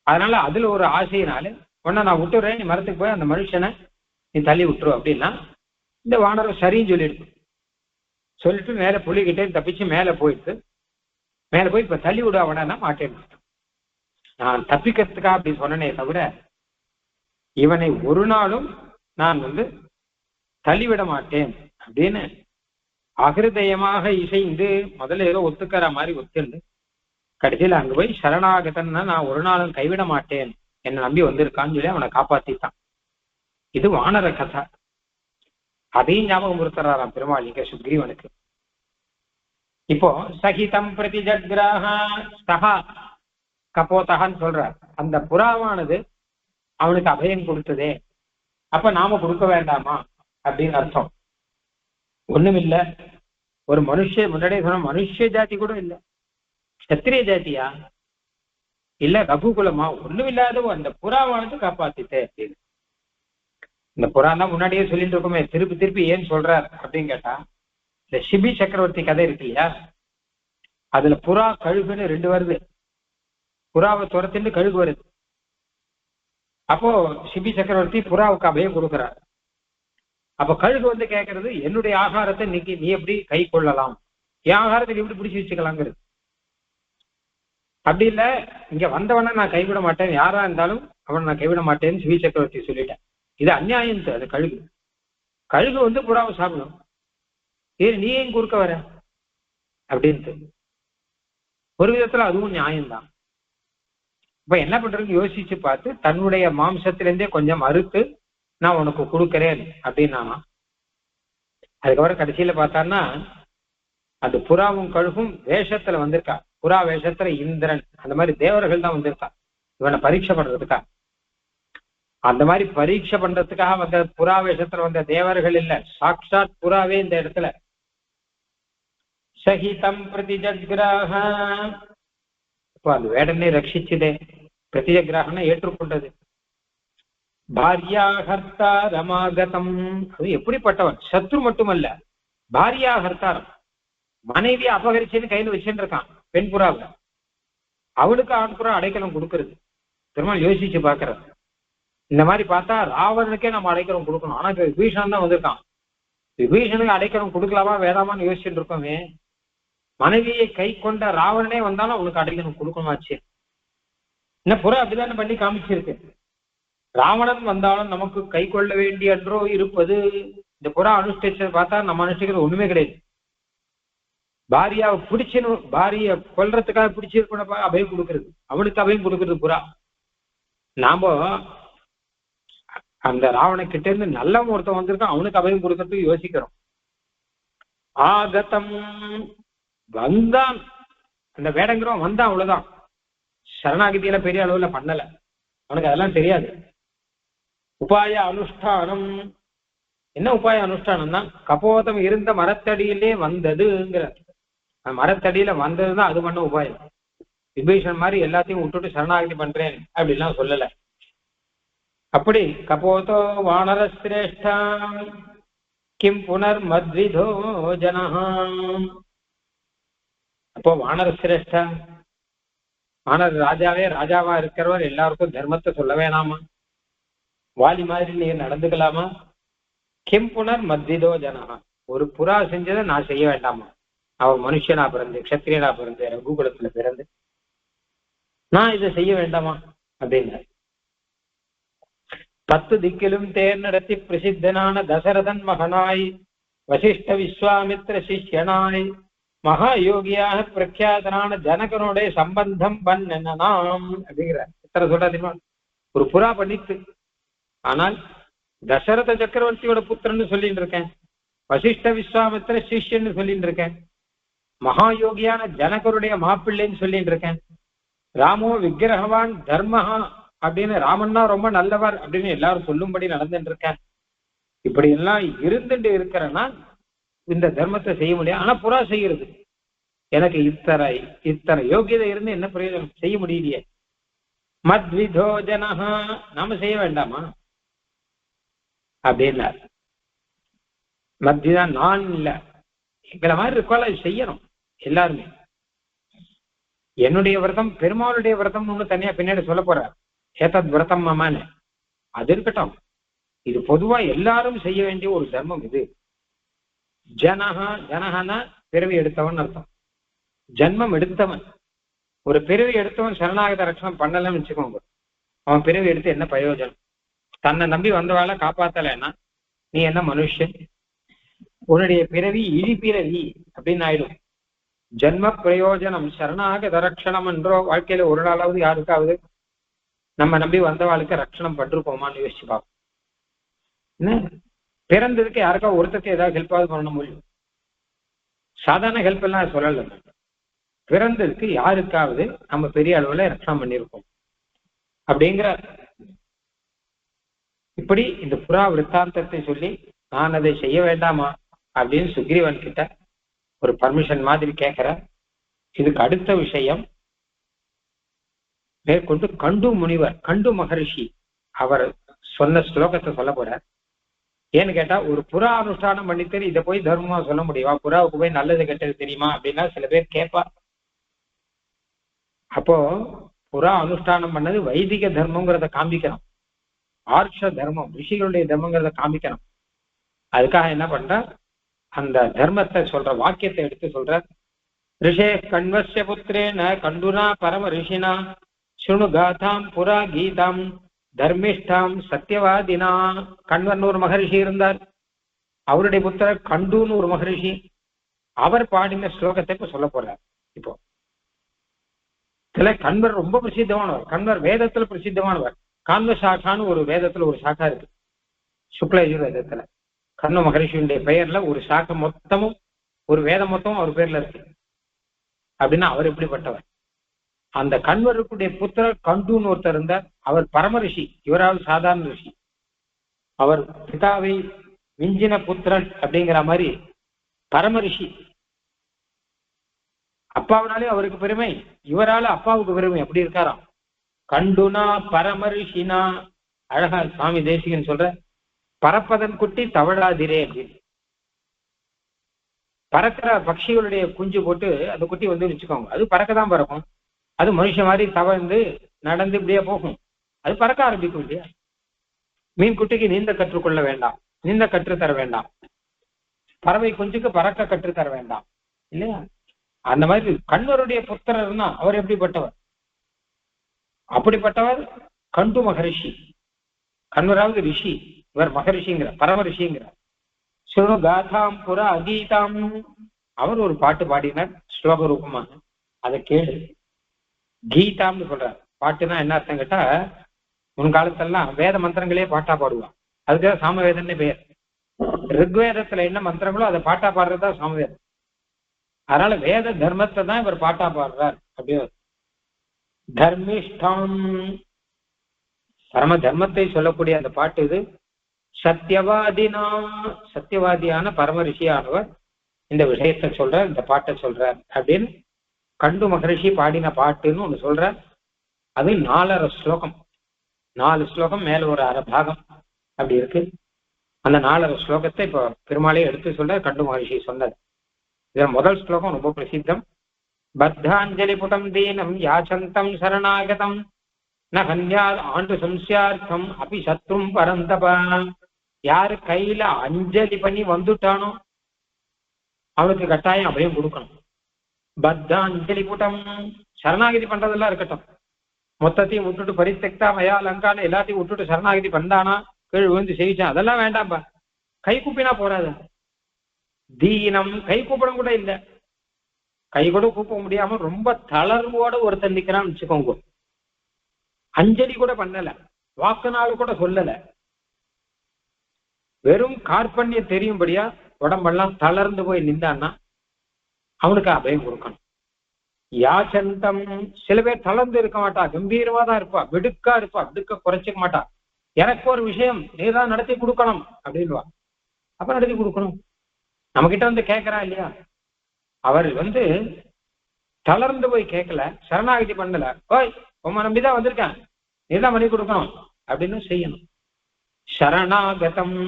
Speaker 1: அதனால அதுல ஒரு ஆசையினால உன்னை நான் விட்டுறேன், நீ மரத்துக்கு போய் அந்த மனுஷனை நீ தள்ளி விட்டுரு அப்படின்னா, இந்த வானரம் சரின்னு சொல்லிட்டு மேல புலிகிட்டே தப்பிச்சு மேல போயிட்டு, மேல போய் இப்ப தள்ளி விட அவனா மாட்டேன். நான் தப்பிக்கிறதுக்கா அப்படி சொன்னனே தவிர இவனை ஒரு நாளும் நான் தள்ளிவிட மாட்டேன் அப்படின்னு அகிருதயமாக இசைந்து முதல்ல ஏதோ ஒத்துக்கிற மாதிரி ஒத்துண்டு கடைசியில் அங்க போய் சரணாகதன்னா நான் ஒரு நாளும் கைவிட மாட்டேன், என்னை நம்பி வந்திருக்கான்னு சொல்லி அவனை காப்பாத்திட்டான். இது வானர கதை. அதையும் ஞாபகம் கொடுத்துறாராம் பெருமாள் இங்க சுக்ரீவனுக்கு. இப்போ சகிதம் பிரதி ஜக்ராஹா சஹா கபோதகான்னு சொல்றார். அந்த புறாவானது அவனுக்கு அபயம் கொடுத்ததே, அப்ப நாம கொடுக்க வேண்டாமா அப்படின்னு அர்த்தம். ஒண்ணுமில்ல, ஒரு முன்னாடியே சொன்ன மனுஷ ஜாதி கூட இல்லை, சத்திரிய ஜாதியா இல்ல ரகுகுலமா, ஒண்ணுமில்லாத அந்த புறாவானது காப்பாத்திட்டே அப்படின்னு. இந்த புறா தான் முன்னாடியே சொல்லிட்டு இருக்கோமே, திருப்பி திருப்பி ஏன் சொல்றார் அப்படின்னு கேட்டா, இந்த சிபி சக்கரவர்த்தி கதை இருக்கு இல்லையா, அதுல புறா கழுகுன்னு ரெண்டு வருது. புறாவை துரத்திட்டு கழுகு வருது. அப்போ சிபி சக்கரவர்த்தி புறாவுக்கு அபயம் கொடுக்கிறார். அப்ப கழுகு கேட்கறது, என்னுடைய ஆகாரத்தை நீ எப்படி கை கொள்ளலாம், என் ஆகாரத்தை எப்படி பிடிச்சி வச்சுக்கலாங்கிறது. அப்படி இல்ல, இங்க வந்தவன நான் கைவிட மாட்டேன், யாரா இருந்தாலும் அவனை நான் கைவிட மாட்டேன்னு ஸ்ரீ சக்கரவர்த்தி சொல்லிட்டேன். இது அநியாயம். அது கழுகு கழுகு வந்து புறாவை சாப்பிடும், ஏன் நீ ஏன் குறுக்க வர அப்படின்ட்டு. ஒரு விதத்துல அதுவும் நியாயம்தான். இப்ப என்ன பண்றதுன்னு யோசிச்சு பார்த்து தன்னுடைய மாம்சத்திலிருந்தே கொஞ்சம் அறுத்து நான் உனக்கு கொடுக்கறேன் அப்படின்னானா. அதுக்கப்புறம் கடைசியில பார்த்தான்னா அந்த புறாவும் கழுகும் வேஷத்துல வந்திருக்கா. புறா வேஷத்துல இந்திரன் அந்த மாதிரி தேவர்கள் தான் வந்திருக்கா இவனை பரீட்சை பண்றதுக்கா. அந்த மாதிரி பரீட்சை பண்றதுக்காக வந்த புறா வேஷத்துல வந்த தேவர்கள் இல்ல, சாட்சாத் புறாவே இந்த இடத்துல. சகிதம் பிரதிஜகிராக, இப்போ அந்த வேடனை ரட்சிச்சுதே. பிரதிஜகிராகனா ஏற்றுக்கொண்டது. பாரியாஹர்த்தா ரமாகதம், அது எப்படிப்பட்டவன், சத்ரு மட்டுமல்ல, பாரியாஹர்த்தாரம், மனைவி அபகரிச்சுன்னு கையில வச்சுட்டு இருக்கான் பெண் புறாவை. அவளுக்கு ஆண் புறா அடைக்கலம் கொடுக்கறது. பெருமாள் யோசிச்சு பாக்குறது. இந்த மாதிரி பார்த்தா ராவணனுக்கே நம்ம அடைக்கலம் கொடுக்கணும். ஆனா இப்ப விபீஷணன் தான் வந்திருக்கான். விபீஷனுக்கு அடைக்கலம் கொடுக்கலாமா வேதாமான்னு யோசிச்சுட்டு இருக்கோமே. மனைவியை கை கொண்ட ராவணனே வந்தாலும் அவனுக்கு அடைக்கலம் கொடுக்கணுமாச்சு. என்ன புறா அப்படிதானே பண்ணி காமிச்சிருக்கு. ராவணன் வந்தாலும் நமக்கு கை கொள்ள வேண்டிய அன்றோ இருப்பது. இந்த புறா அனுஷ்டிச்சதை பார்த்தா நம்ம அனுஷ்டிக்கிறது ஒண்ணுமே கிடையாது. பாரியாவை பிடிச்சுன்னு, பாரிய கொல்றதுக்காக பிடிச்சிருக்கணும் அபயம் கொடுக்கறது, அவனுக்கு அபயம் கொடுக்கறது புறா. நாம அந்த ராவண கிட்ட இருந்து நல்ல ஒருத்தன் வந்திருக்கான், அவனுக்கு அபயம் கொடுக்கறதுக்கு யோசிக்கிறோம். ஆகதம், வந்தான், அந்த வேடங்கிறவன் வந்தான், அவ்வளவுதான். சரணாகதியில பெரிய அளவுல பண்ணல, அவனுக்கு அதெல்லாம் தெரியாது. உபாய அனுஷ்டானம், என்ன உபாய அனுஷ்டானம்னா கபோதம் இருந்த மரத்தடியிலே வந்ததுங்கிற, மரத்தடியில வந்ததுதான் அது பண்ண உபாயம். விபீஷன் மாதிரி எல்லாத்தையும் விட்டுட்டு சரணாகதி பண்றேன் அப்படின்லாம் சொல்லல. அப்படி கபோதோ வானர சிரேஷ்டா கிம் புனர் மத்விதோ ஜனஹா. அப்போ வானர சிரேஷ்டா, வானர ராஜாவே ராஜாவா இருக்கிறவர் எல்லாருக்கும் தர்மத்தை சொல்ல வேணாமா? வாலி மாதிரி நீர் நடந்துக்கலாமா? கிம் புனர் மத்விதோ ஜனஹா, ஒரு புறா செஞ்சதை நான் செய்ய வேண்டாமா? அவன் மனுஷனா பிறந்து, க்ஷத்திரியனா பிறந்து, ரகுகுலத்துல பிறந்து நான் இதை செய்ய வேண்டாமா அப்படின்னு. 10 திக்கிலும் தேர் நடத்தி பிரசித்தனான தசரதன் மகனாய், வசிஷ்ட விஸ்வாமித்ர சிஷ்யனாய், மகா யோகியாக பிரக்யாதனான ஜனகனுடைய சம்பந்தம் பண்ணனாம் அப்படிங்கிற எத்தனை சொல்றா தெரியுமா? ஒரு புறா பண்ணிட்டு, ஆனால் தசரத சக்கரவர்த்தியோட புத்திரன்னு சொல்லிட்டு இருக்கேன், வசிஷ்ட விஸ்வாமித்ர சிஷ்யன்னு சொல்லிட்டு இருக்கேன், மகா யோகியான ஜனகருடைய மாப்பிள்ளைன்னு சொல்லிட்டு இருக்கேன், ராமோ விக்கிரகவான் தர்மஹா அப்படின்னு, ராமன்னா ரொம்ப நல்லவர் அப்படின்னு எல்லாரும் சொல்லும்படி நடந்துட்டு இருக்கேன். இப்படி எல்லாம் இருந்துட்டு இருக்கிறேன்னா இந்த தர்மத்தை செய்ய முடியாது. ஆனா புறா செய்யறது, எனக்கு இத்தனை யோகியதை இருந்து என்ன பிரயோஜனம், செய்ய முடியலையே. மத்விதோ ஜனஹா, நாம செய்ய வேண்டாமா அப்படின்னார். மத்விதான் நான் இல்ல, எங்களை மாதிரி இருக்கோல செய்யணும் எல்லாருமே. என்னுடைய விரதம் பெருமாளுடைய விரதம் ஒண்ணு தனியா பின்னாடி சொல்ல போறார், ஏதத் விரதம் மாமான்னு. அது இருக்கட்டும், இது பொதுவா எல்லாரும் செய்ய வேண்டிய ஒரு தர்மம் இது. ஜனஹா, ஜனஹானா பிறவி எடுத்தவன் அர்த்தம், ஜன்மம் எடுத்தவன். ஒரு பிறவி எடுத்தவன் சரணாகத ரட்சணம் பண்ணலன்னு வச்சுக்கோங்க, அவன் பிறவி எடுத்து என்ன பிரயோஜனம்? தன்னை நம்பி வந்தவாளை காப்பாத்தலைன்னா நீ என்ன மனுஷன்? உன்னுடைய பிறவி இழிபிறவி அப்படின்னு ஆயிடும். ஜன்ம பிரயோஜனம் சரணாகத ரட்சணம் என்றோ வாழ்க்கையில ஒரு நாளாவது யாருக்காவது நம்ம நம்பி வந்தவாளுக்கு ரட்சணம் பண்ணிருப்போமான்னு யோசிச்சு பார்ப்போம். என்ன பிறந்ததுக்கு யாருக்கா ஒருத்தருக்கு ஏதாவது ஹெல்ப்பாவது பண்ண முடியும்? சாதாரண ஹெல்ப் எல்லாம் சொல்லல, பிறந்ததுக்கு யாருக்காவது நம்ம பெரிய அளவுல ரட்சணம் பண்ணியிருப்போம் அப்படிங்கிற. இப்படி இந்த புறா விற்த்தாந்தத்தை சொல்லி நான் அதை செய்ய வேண்டாமா அப்படின்னு சுக்ரீவன் கிட்ட ஒரு பர்மிஷன் மாதிரி கேட்கிற. இதுக்கு அடுத்த விஷயம் மேற்கொண்டு கண்டு முனிவர், கண்டு மகரிஷி அவர் சொன்ன ஸ்லோகத்தை சொல்ல போறார். ஏன்னு கேட்டா, ஒரு புறா அனுஷ்டானம் பண்ணித்தரு இதை போய் தர்மமா சொல்ல முடியுமா? புறாவுக்கு போய் நல்லது கெட்டது தெரியுமா அப்படின்னா சில பேர் கேட்பா. அப்போ புறா அனுஷ்டானம் பண்ணது வைதிக தர்மங்கிறத காமிக்கணும், ஆர்ஷ தர்மம் ரிஷிகளுடைய தர்மங்கிறத காமிக்கணும். அதுக்காக என்ன பண்ற, அந்த தர்மத்தை சொல்ற வாக்கியத்தை எடுத்து சொல்ற. ரிஷே கண்வஸ்ய புத்திரேன கண்டுனா பரம ரிஷினா சுணு காதாம் புரா கீதாம் தர்மிஷ்டாம் சத்தியவாதினா. கண்வன் ஒரு மகரிஷி இருந்தார். அவருடைய புத்திரர் கண்டுன்னு ஒரு மகரிஷி. அவர் பாடின ஸ்லோகத்தை இப்ப சொல்ல போறார். இப்போ இதுல கண்வர் ரொம்ப பிரசித்தமானவர். கண்வர் வேதத்துல பிரசித்தமானவர். கான்வ சாக்கான்னு ஒரு வேதத்துல ஒரு சாக்கா இருக்கு, சுக்லயஜுர் வேதத்துல. கண்ணு மகரிஷியுடைய பெயர்ல ஒரு சாக்கை மொத்தமும், ஒரு வேதம் மொத்தமும் அவர் பேர்ல இருக்கு. அப்படின்னா அவர் எப்படிப்பட்டவர்? அந்த கண்வருக்குடைய புத்திரர் கண்டுன்னு ஒருத்தர் இருந்தார். அவர் பரம ரிஷி, இவரால் சாதாரண ரிஷி. அவர் பிதாவை மிஞ்சின புத்திரன் அப்படிங்கிற மாதிரி பரம ரிஷி. அப்பாவினாலே அவருக்கு பெருமை, இவரால அப்பாவுக்கு பெருமை. எப்படி இருக்காராம்? கண்டுனா பரம ரிஷினா. அழகா சுவாமி தேசிகன் சொல்ற, பறப்பதன் குட்டி தவழாதிரே அப்படின்னு. பறக்கிற பட்சிகளுடைய குஞ்சு போட்டு அந்த குட்டி வந்து வச்சுக்கோங்க, அது பறக்கதான் பறக்கும். அது மனுஷன் மாதிரி தவழ்ந்து நடந்து இப்படியே போகும், அது பறக்க ஆரம்பிக்கும் இல்லையா? மீன் குட்டிக்கு நீந்த கற்றுக்கொள்ள வேண்டாம், நீந்த கற்றுத்தர வேண்டாம். பறவை குஞ்சுக்கு பறக்க கற்றுத்தர வேண்டாம் இல்லையா? அந்த மாதிரி கண்வருடைய புத்திரர்னா அவர் எப்படிப்பட்டவர்? அப்படிப்பட்டவர் கண்டு மகரிஷி. கண்வராவது ரிஷி, இவர் மகரிஷிங்கிற பரம ரிஷிங்கிற. சுணு காதாம் புற அகீதாம். அவர் ஒரு பாட்டு பாடினார் ஸ்லோக ரூபமாக, அதை கேளு. கீதாம்னு சொல்றார். பாட்டுனா என்ன அர்த்தம் கேட்டா, முன்காலத்தெல்லாம் வேத மந்திரங்களே பாட்டா பாடுவான். அதுக்காக சாமவேதம்னு பேர். ரிக்வேதத்துல என்ன மந்திரங்களோ அதை பாட்டா பாடுறதா சாமவேதம். அதனால வேத தர்மத்தை தான் இவர் பாட்டா பாடுறார். அப்படியே தர்மிஷ்டம், பரம தர்மத்தை சொல்லக்கூடிய அந்த பாட்டு இது. சத்தியவாதினா, சத்தியவாதியான பரம ரிஷியானவர் இந்த விஷயத்தை சொல்றார், இந்த பாட்டை சொல்றார் அப்படின்னு கண்டு மகரிஷி பாடின பாட்டுன்னு ஒண்ணு சொல்றார். அது 4.5 ஸ்லோகம், 4 ஸ்லோகம் மேல ஒரு அரை பாகம் அப்படி இருக்கு. அந்த 4.5 ஸ்லோகத்தை இப்போ பெருமாளே எடுத்து சொல்ற கண்டு மகரிஷி சொன்னது. இதுல முதல் ஸ்லோகம் ரொம்ப பிரசித்தம். பத்தாஞ்சலி புடம் தீனம் யாச்சந்தம் சரணாகதம் ந கன்யாத் ஆண்டு சம்சியார்த்தம் அபி சத்ரும் பரந்தபா. யாரு கையில அஞ்சலி பண்ணி வந்துட்டானோ அவனுக்கு கட்டாயம் அபயம் கொடுக்கணும். பத்தாஞ்சலி புடம், சரணாகதி பண்றதெல்லாம் இருக்கட்டும், மொத்தத்தையும் விட்டுட்டு பரித்தெக்தா மயா லங்கான எல்லாத்தையும் விட்டுட்டு சரணாகதி பண்ணானா, கீழ் விழுந்து செய்யிச்சான், அதெல்லாம் வேண்டாம்பா. கை கூப்பினா போறாது. தீனம், கை கூப்பிடம் கூட இல்லை, கை கூட கூப்ப முடியாம ரொம்ப தளர்வோட ஒருத்தன் நிக்கிறான்னு வச்சுக்கோங்க. அஞ்சலி கூட பண்ணல, வாக்குனால கூட சொல்லல, வெறும் கார்பண்யம் தெரியும்படியா உடம்பெல்லாம் தளர்ந்து போய் நின்றான்னா அவனுக்கு அபயம் கொடுக்கணும். யாச்சந்தம், சில பேர் தளர்ந்து இருக்க மாட்டா, கம்பீரமா தான் இருப்பா, வெடுக்கா இருப்பா, வெடுக்க குறைச்சிக்க மாட்டா. எனக்கு ஒரு விஷயம் நீதான் நடத்தி கொடுக்கணும் அப்படின்வா. அப்ப நடத்தி கொடுக்கணும். நம்ம கிட்ட வந்து கேட்கறா இல்லையா, அவர் வந்து தளர்ந்து போய் கேட்கல, சரணாகதி பண்ணல, ஓய் உம்ம நம்பிதான் வந்திருக்கேன், நீதான் பண்ணி கொடுக்கணும் அப்படின்னு செய்யணும். சரணாகதம்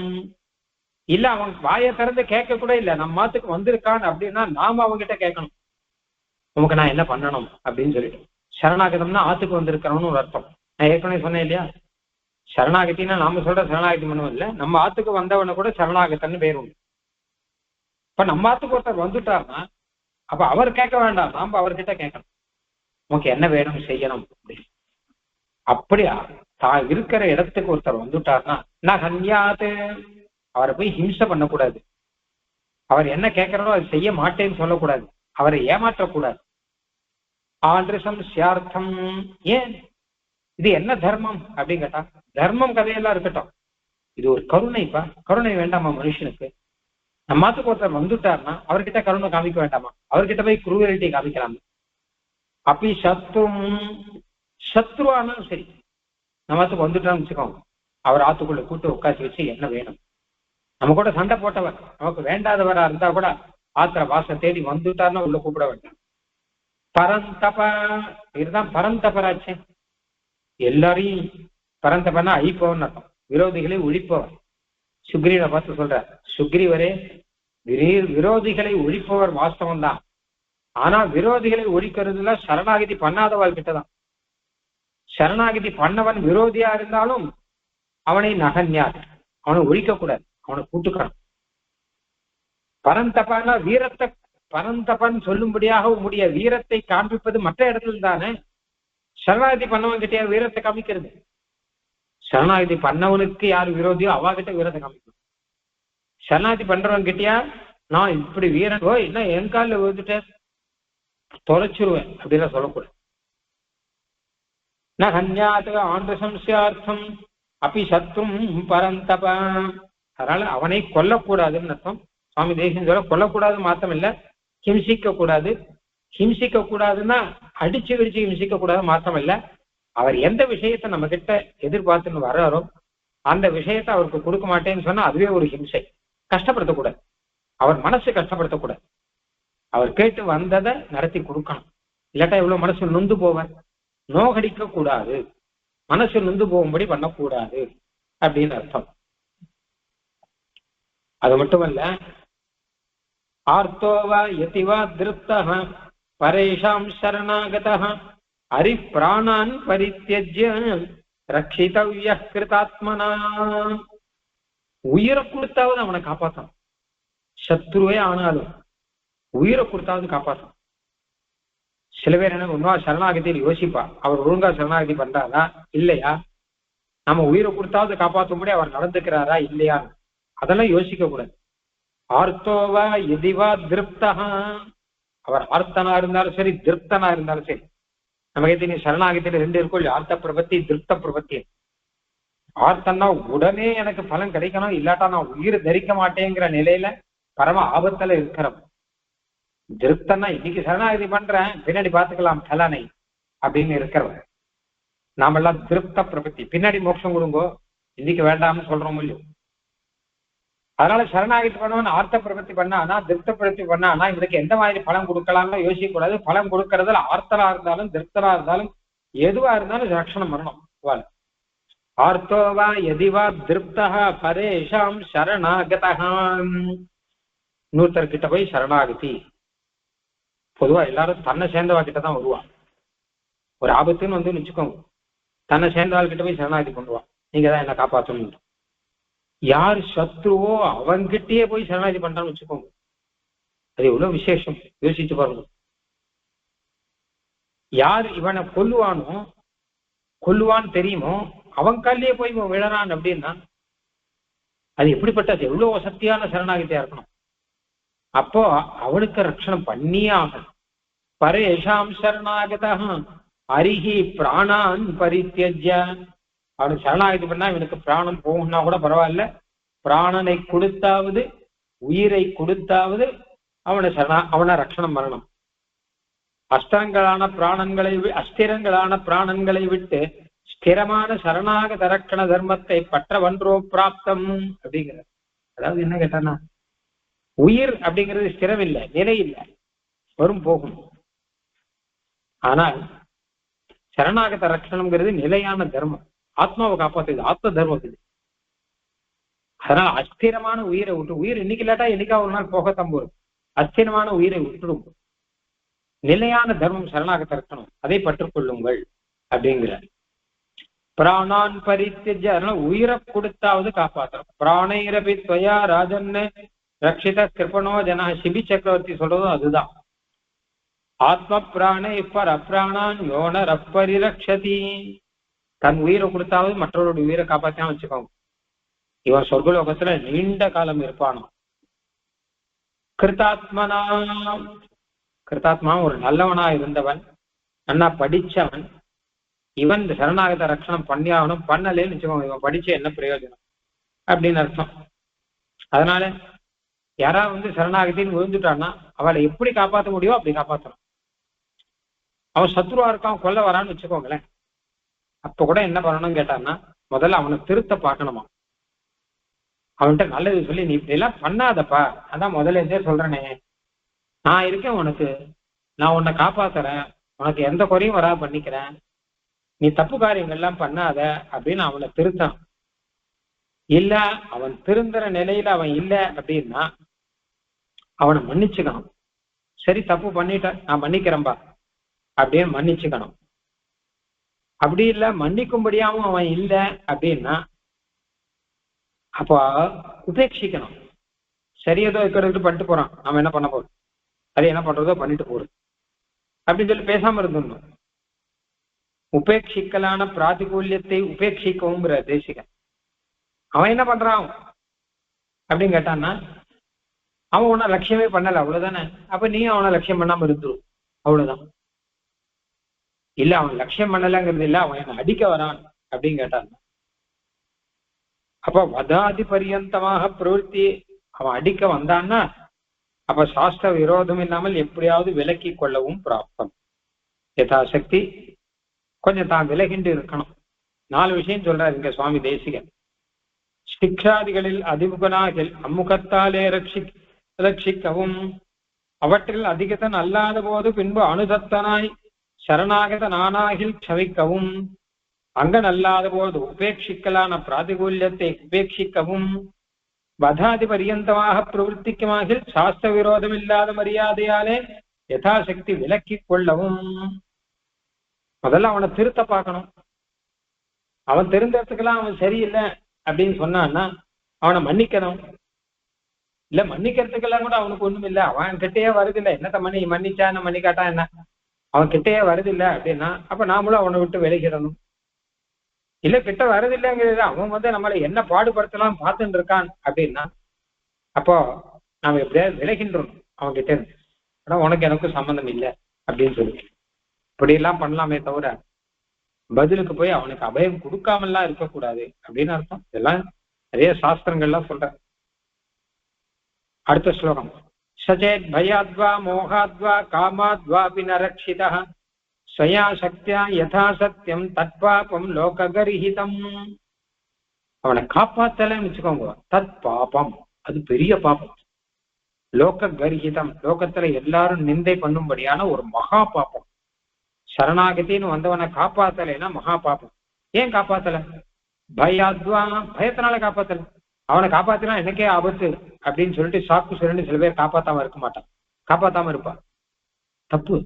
Speaker 1: இல்ல, அவன் வாயை திறந்து கேட்க கூட இல்லை, நம்ம மாத்துக்கு வந்திருக்கான் அப்படின்னா நாம அவங்ககிட்ட கேட்கணும், உனக்கு நான் என்ன பண்ணணும் அப்படின்னு சொல்லிட்டு. சரணாகதம்னா ஆத்துக்கு வந்திருக்கிறோம்னு ஒரு அர்த்தம். நான் ஏற்கனவே சொன்னேன் இல்லையா, சரணாகத்தின்னா நாம சொல்ற சரணாகதி பண்ணுவோம் இல்ல, நம்ம ஆத்துக்கு வந்தவனை கூட சரணாகத்தன்னு பேர் உண்டு. இப்ப நம்ம ஆத்துக்கு ஒருத்தர் வந்துட்டார்னா அப்ப அவர் கேட்க வேண்டாம், நாம அவர்கிட்ட கேட்கணும், உனக்கு என்ன வேணும் செய்யணும் அப்படின்னு. அப்படியா தான் இருக்கிற இடத்துக்கு ஒருத்தர் வந்துட்டார்னா நான் கன்யாத்து, அவரை போய் ஹிம்சை பண்ணக்கூடாது, அவர் என்ன கேட்கிறாரோ அது செய்ய மாட்டேன்னு சொல்லக்கூடாது, அவரை ஏமாற்றக்கூடாது. ஆண்டிசம் சியார்த்தம், ஏன் இது என்ன தர்மம் அப்படின்னு கேட்டா, தர்மம் கதையெல்லாம் இருக்கட்டும், இது ஒரு கருணைப்பா, கருணை வேண்டாமா மனுஷனுக்கு? நம்மாத்துக்கு ஒருத்தர் வந்துட்டார்னா அவர்கிட்ட கருணை காமிக்க வேண்டாமா? அவர்கிட்ட போய் குரூவலிட்டி காமிக்கலாமா? அப்படி சத்ருவானாலும் சரி, நம்மாத்துக்கு வந்துட்டான்னு வச்சுக்கோங்க, அவர் ஆத்துக்குள்ள கூட்டு உட்காசி வச்சு என்ன வேணும், நம்ம கூட சண்டை போட்டவர் நமக்கு வேண்டாதவரா இருந்தா கூட ஆத்திர வாச தேடி வந்துட்டார்னா உள்ள கூப்பிட வேண்டாம். பரந்தப, இதுதான் பரந்தபராச்சே. எல்லாரையும் பரந்தபனா அழிப்பவன் அர்த்தம், விரோதிகளை ஒழிப்பவர். சுக்ரீவனை பார்த்து சொல்ற, சுக்ரீவரே விரோதிகளை ஒழிப்பவர் வாஸ்தவம் தான், ஆனா விரோதிகளை ஒழிக்கிறதுல சரணாகதி பண்ணாதவள் கிட்டதான். சரணாகதி பண்ணவன் விரோதியா இருந்தாலும் அவனை நகன்யார், அவனை ஒழிக்க கூடாது, அவனை கூட்டுக்கணும். பரந்தபானா வீரத்தை பரந்தபன் சொல்லும்படியாக உம்முடைய வீரத்தை காண்பிப்பது மற்ற இடத்துல தானே. சரணாகதி பண்ணவன் கிட்டே வீரத்தை காமிக்கிறது. சரணாகதி பண்ணவனுக்கு யார் விரோதியோ அவாகிட்ட வீரத்தை காமிக்கணும். சரணாகதி பண்றவன் கிட்டயா நான் இப்படி வீரன் என்ன என் காலில் விழுந்துட்டேன் தொலைச்சிருவேன் அப்படிலாம் சொல்லக்கூடாது. ந ஹன்யாத் ஆண்டு சம்சியார்த்தம் அப்படி சத்ரும் பரந்தப. அதனால அவனை கொல்லக்கூடாதுன்னு அர்த்தம். சுவாமி தேசியம் சொல்ல கொல்லக்கூடாது மாத்திரம் இல்ல, ஹிம்சிக்க கூடாது. ஹிம்சிக்க கூடாதுன்னா அடிச்சு கடிச்சு ஹிம்சிக்க கூடாது மாத்திரம் இல்ல, அவர் எந்த விஷயத்த நம்ம கிட்ட எதிர்பார்த்துன்னு வர்றாரோ அந்த விஷயத்த அவருக்கு கொடுக்க மாட்டேன்னு சொன்னா அதுவே ஒரு ஹிம்சை. கஷ்டப்படுத்தக்கூடாது, அவர் மனசு கஷ்டப்படுத்தக்கூடாது. அவர் கேட்டு வந்ததை நடத்தி கொடுக்கணும். இல்லாட்டா எவ்வளவு மனசு நொந்து போவார். நோகடிக்க கூடாது, மனசு நொந்து போகும்படி பண்ணக்கூடாது அப்படின்னு அர்த்தம். அது மட்டுமல்ல, ஆர்த்தோவா யதிவா திருப்தஹ பரேஷாம் சரணாகதஹ ஹரி பிராணான் பரித்யஜ்ய ரக்ஷிதவ்ய கிருதாத்மனா. உயிரை கொடுத்தாவது அவனை காப்பாற்றணும். சத்ருவே ஆனாலும் உயிரை கொடுத்தாவது காப்பாற்றணும். சில பேர் என்ன ஒன்றா சரணாகதியில் யோசிப்பா, அவர் ஒழுங்கா சரணாகதி பண்றாரா இல்லையா, நம்ம உயிரை கொடுத்தாவது காப்பாற்றும்படி அவர் நடந்துக்கிறாரா இல்லையா, அதெல்லாம் யோசிக்க கூடாது. ஆர்த்தோவா எதிவா திருப்தகா, அவர் ஆர்த்தனா இருந்தாலும் சரி திருப்தனா இருந்தாலும் சரி. நமக்கு தெரியும் சரணாகத்தில 2 இருக்கும் இல்லையா, ஆர்த்த பிரபத்தி திருப்த பிரபத்தி. ஆர்த்தன்னா உடனே எனக்கு பலன் கிடைக்கணும், இல்லாட்டா நான் உயிரை தரிக்க மாட்டேங்கிற நிலையில பரம ஆபத்துல இருக்கிறவன். திருப்தன்னா இன்னைக்கு சரணாகதி பண்றேன் பின்னாடி பார்த்துக்கலாம் பலனை அப்படின்னு இருக்கிறவன். நாமெல்லாம் திருப்த பிரபத்தி, பின்னாடி மோட்சம் கொடுங்கோ இன்னைக்கு வேண்டாம்னு சொல்றோம் இல்லையோ. அதனால சரணாகதி பண்ணவன் ஆர்த்த பிரபத்தி பண்ணானா திருப்த பிரபத்தி பண்ணானா இவனுக்கு எந்த மாதிரி பலம் கொடுக்கலாம்னு யோசிக்க கூடாது. பலம் கொடுக்கறதுல ஆர்த்தனா இருந்தாலும் திருப்தனா இருந்தாலும் எதுவா இருந்தாலும் ரட்சணம் பண்ணணும். ஆர்த்தோவா எதிவா திருப்தா பரேஷாம் சரணாகதஹாம். இன்னொருத்தர்கிட்ட போய் சரணாகதி. பொதுவா எல்லாரும் தன்னை சேர்ந்தவா கிட்டதான் வருவான். ஒரு ஆபத்துன்னு வந்து நிச்சுக்கோங்க, தன்னை சேர்ந்தவாள் கிட்ட போய் சரணாகதி பண்ணுவான், நீங்க தான் என்ன காப்பாற்றணும். யார் சத்ருவோ அவன்கிட்டயே போய் சரணாகதி பண்றான்னு வச்சுக்கோங்க, அது எவ்வளவு விசேஷம் யோசிச்சு பாருங்க. யார் இவனை கொல்லுவான்னு தெரியுமோ அவன் காலிலேயே போய் விழறான் அப்படின்னா அது எப்படிப்பட்டது, எவ்வளவு வசதியான சரணாகதியா இருக்கணும். அப்போ அவனுக்கு ரட்சணம் பண்ணியே ஆகணும். பரேஷாம் சரணாகதா அரிஹி பிராணான் பரித்யஜ்ய. அவனுக்கு சரணாகதி பண்ணா இவனுக்கு பிராணம் போகும்னா கூட பரவாயில்ல, பிராணனை கொடுத்தாவது உயிரை கொடுத்தாவது அவனை ரட்சணம் பண்ணணும். அஸ்திரங்களான பிராணங்களை விட்டு ஸ்திரமான சரணாகத ரட்சண தர்மத்தை பற்றவன்றோ பிராப்தம் அப்படிங்கிற. அதாவது என்ன கேட்டானா, உயிர் அப்படிங்கிறது ஸ்திரம் இல்லை, நிலை இல்லை, வரும் போகும். ஆனால் சரணாகத ரட்சணம்ங்கிறது நிலையான தர்மம், ஆத்மாவை காப்பாத்துது, ஆத்ம தர்மம் இது. அதனால அஸ்திரமான உயிரை விட்டு, உயிர் இன்னைக்கு இல்லாட்டா என்னைக்கா ஒரு நாள் போகத்தான் போறது, அஸ்திரமான உயிரை விட்டுடும். நிலையான தர்மம் சரணாகத ரட்சணம், அதை பற்றுக்கொள்ளுங்கள் அப்படிங்கிற. பிராணான் பரித்யஜ்ய, அதனால உயிரை கொடுத்தாவது காப்பாற்றணும். பிராணைரபி துவயா ராஜன்னு ரட்சித கிருபணோ ஜன. சிபி சக்கரவர்த்தி சொல்றதும் அதுதான். ஆத்ம பிராணை பரப்பிராணான் யோன ரப்பரிரக்ஷதி. தன் உயிரை கொடுத்தாவது மற்றவருடைய உயிரை காப்பாற்றாம வச்சுக்கோங்க. இவன் சொர்க்கலோகத்துல நீண்ட காலம் இருப்பானோ. கிருதாத்மனா, கிருதாத்மா ஒரு நல்லவனா இருந்தவன், நல்லா படிச்சவன். இவன் சரணாகத ரட்சணம் பண்ணியாகணும், பண்ணலேன்னு வச்சுக்கோங்க, இவன் படிச்ச என்ன பிரயோஜனம் அப்படின்னு அர்த்தம். அதனால யாராவது சரணாகத்தின்னு விழுந்துட்டான்னா அவளை எப்படி காப்பாற்ற முடியும் அப்படி காப்பாற்றணும். அவன் சத்ருவா இருக்கான், கொல்ல வரான்னு வச்சுக்கோங்களேன், அப்ப கூட என்ன பண்ணணும்னு கேட்டான்னா முதல்ல அவனை திருத்த பார்க்கணுமா. அவன்கிட்ட நல்லது சொல்லி, நீ இப்படி எல்லாம் பண்ணாதப்பா, அதான் முதல்ல இருந்தே சொல்றேனே, நான் இருக்கேன் உனக்கு, நான் உன்னை காப்பாத்துறேன், உனக்கு எந்த குறையும் வராது பண்ணிக்கிறேன், நீ தப்பு காரியங்கள்லாம் பண்ணாத அப்படின்னு அவனை திருத்தணும். இல்ல அவன் திருந்துற நிலையில அவன் இல்லை அப்படின்னா அவனை மன்னிச்சுக்கணும். சரி தப்பு பண்ணிட்ட, நான் மன்னிக்கிறேன்பா அப்படின்னு மன்னிச்சுக்கணும். அப்படி இல்லை மன்னிக்கும்படியாவும் அவன் இல்லை அப்படின்னா அப்போ உபேட்சிக்கணும். சரி ஏதோ இருக்கிறது பண்ணிட்டு போறான், நாம என்ன பண்ண போறோம், அது என்ன பண்றதோ பண்ணிட்டு போறது அப்படின்னு சொல்லி பேசாம இருந்துடணும். உபேட்சிக்கலான பிராதிகூல்யத்தை உபேட்சிக்கவுங்கிற தேசிகன். அவன் என்ன பண்றான் அப்படின்னு கேட்டான்னா, அவன் உன்னை லட்சியமே பண்ணல, அவ்வளவுதானே. அப்ப நீ அவனை லட்சியம் பண்ணாம இருந்துரும், அவ்வளவுதான். இல்ல அவன் லட்சியம் பண்ணலங்கிறது இல்ல, அவன் என்ன அடிக்க வரான் அப்படின்னு கேட்டான். அப்ப வதாதி பரியந்தமாக பிரவருத்தி அவன் அடிக்க வந்தான்னா, அப்ப சாஸ்திர விரோதம் இல்லாமல் எப்படியாவது விலக்கி கொள்ளவும் பிராப்தம். யதாசக்தி கொஞ்சம் தான் விலகிண்டு இருக்கணும். 4 விஷயம் சொல்றாரு இங்க சுவாமி தேசிகன். சிக்ஷாதிகளில் அதிமுகனாகில் அம்முகத்தாலே ரட்சிக்கவும், அவற்றில் அதிகத்தன் அல்லாத போது பின்பு அனுதத்தனாய் சரணாகத நானாகில் க்ஷமிக்கவும், அங்கன் அல்லாத போது உபேட்சிக்கலான பிராதிகூல்யத்தை உபேட்சிக்கவும், வதாதி பரியந்தமாக பிரவர்த்திக்குமாகில் சாஸ்திர விரோதம் இல்லாத மரியாதையாலே யதாசக்தி விலக்கி கொள்ளவும். முதல்ல அவனை திருத்த பார்க்கணும். அவன் தெரிஞ்சதுக்கெல்லாம் அவன் சரியில்லை அப்படின்னு சொன்னான்னா அவனை மன்னிக்கணும். இல்ல மன்னிக்கிறதுக்கெல்லாம் கூட அவனுக்கு ஒண்ணும் இல்லை, அவன் கிட்டேயே வருதில்லை. என்னத்த மன்னிச்சா என்ன மன்னிக்காட்டா என்ன, அவன் கிட்டேயே வருதில்லை அப்படின்னா அப்ப நாமளும் அவனை விட்டு விலகிடணும். இல்ல கிட்ட வருதில்லைங்கிறது அவன் நம்மளை என்ன பாடுபடுத்தலாம் பார்த்துட்டு இருக்கான் அப்படின்னா அப்போ நாம எப்படியாவது விலகின்றோம் அவன் கிட்ட இருந்து. ஆனா உனக்கு எனக்கும் சம்பந்தம் இல்லை அப்படின்னு சொல்லி இப்படியெல்லாம் பண்ணலாமே தவிர பதிலுக்கு போய் அவனுக்கு அபயம் கொடுக்காமல்லாம் இருக்கக்கூடாது அப்படின்னு அர்த்தம். இதெல்லாம் நிறைய சாஸ்திரங்கள்லாம் சொல்ற. அடுத்த ஸ்லோகம். சச்சேத் பயாத்வா மோகாத்வா காமாத்வாபி நரக்ஷிதா ஸ்வயா சக்தியா யதா சத்தியம் தற்பாபம் லோககரிஹிதம். அவனை காப்பாத்தலன்னு வச்சுக்கோங்க, தத் பாபம், அது பெரிய பாபம். லோககரிஹிதம், லோகத்துல எல்லாரும் நிந்தை பண்ணும்படியான ஒரு மகா பாபம். சரணாகத்தின்னு வந்தவனை காப்பாத்தலைன்னா மகா பாபம். ஏன் காப்பாத்தல? பயாத்வா, பயத்தினால காப்பாத்தல. அவனை காப்பாத்தினா எனக்கே ஆபத்து அப்படின்னு சொல்லிட்டு சாக்கு சொல்லிட்டு சில பேர் காப்பாத்தாம இருக்க மாட்டான், காப்பாத்தாம இருப்பான், தப்பு.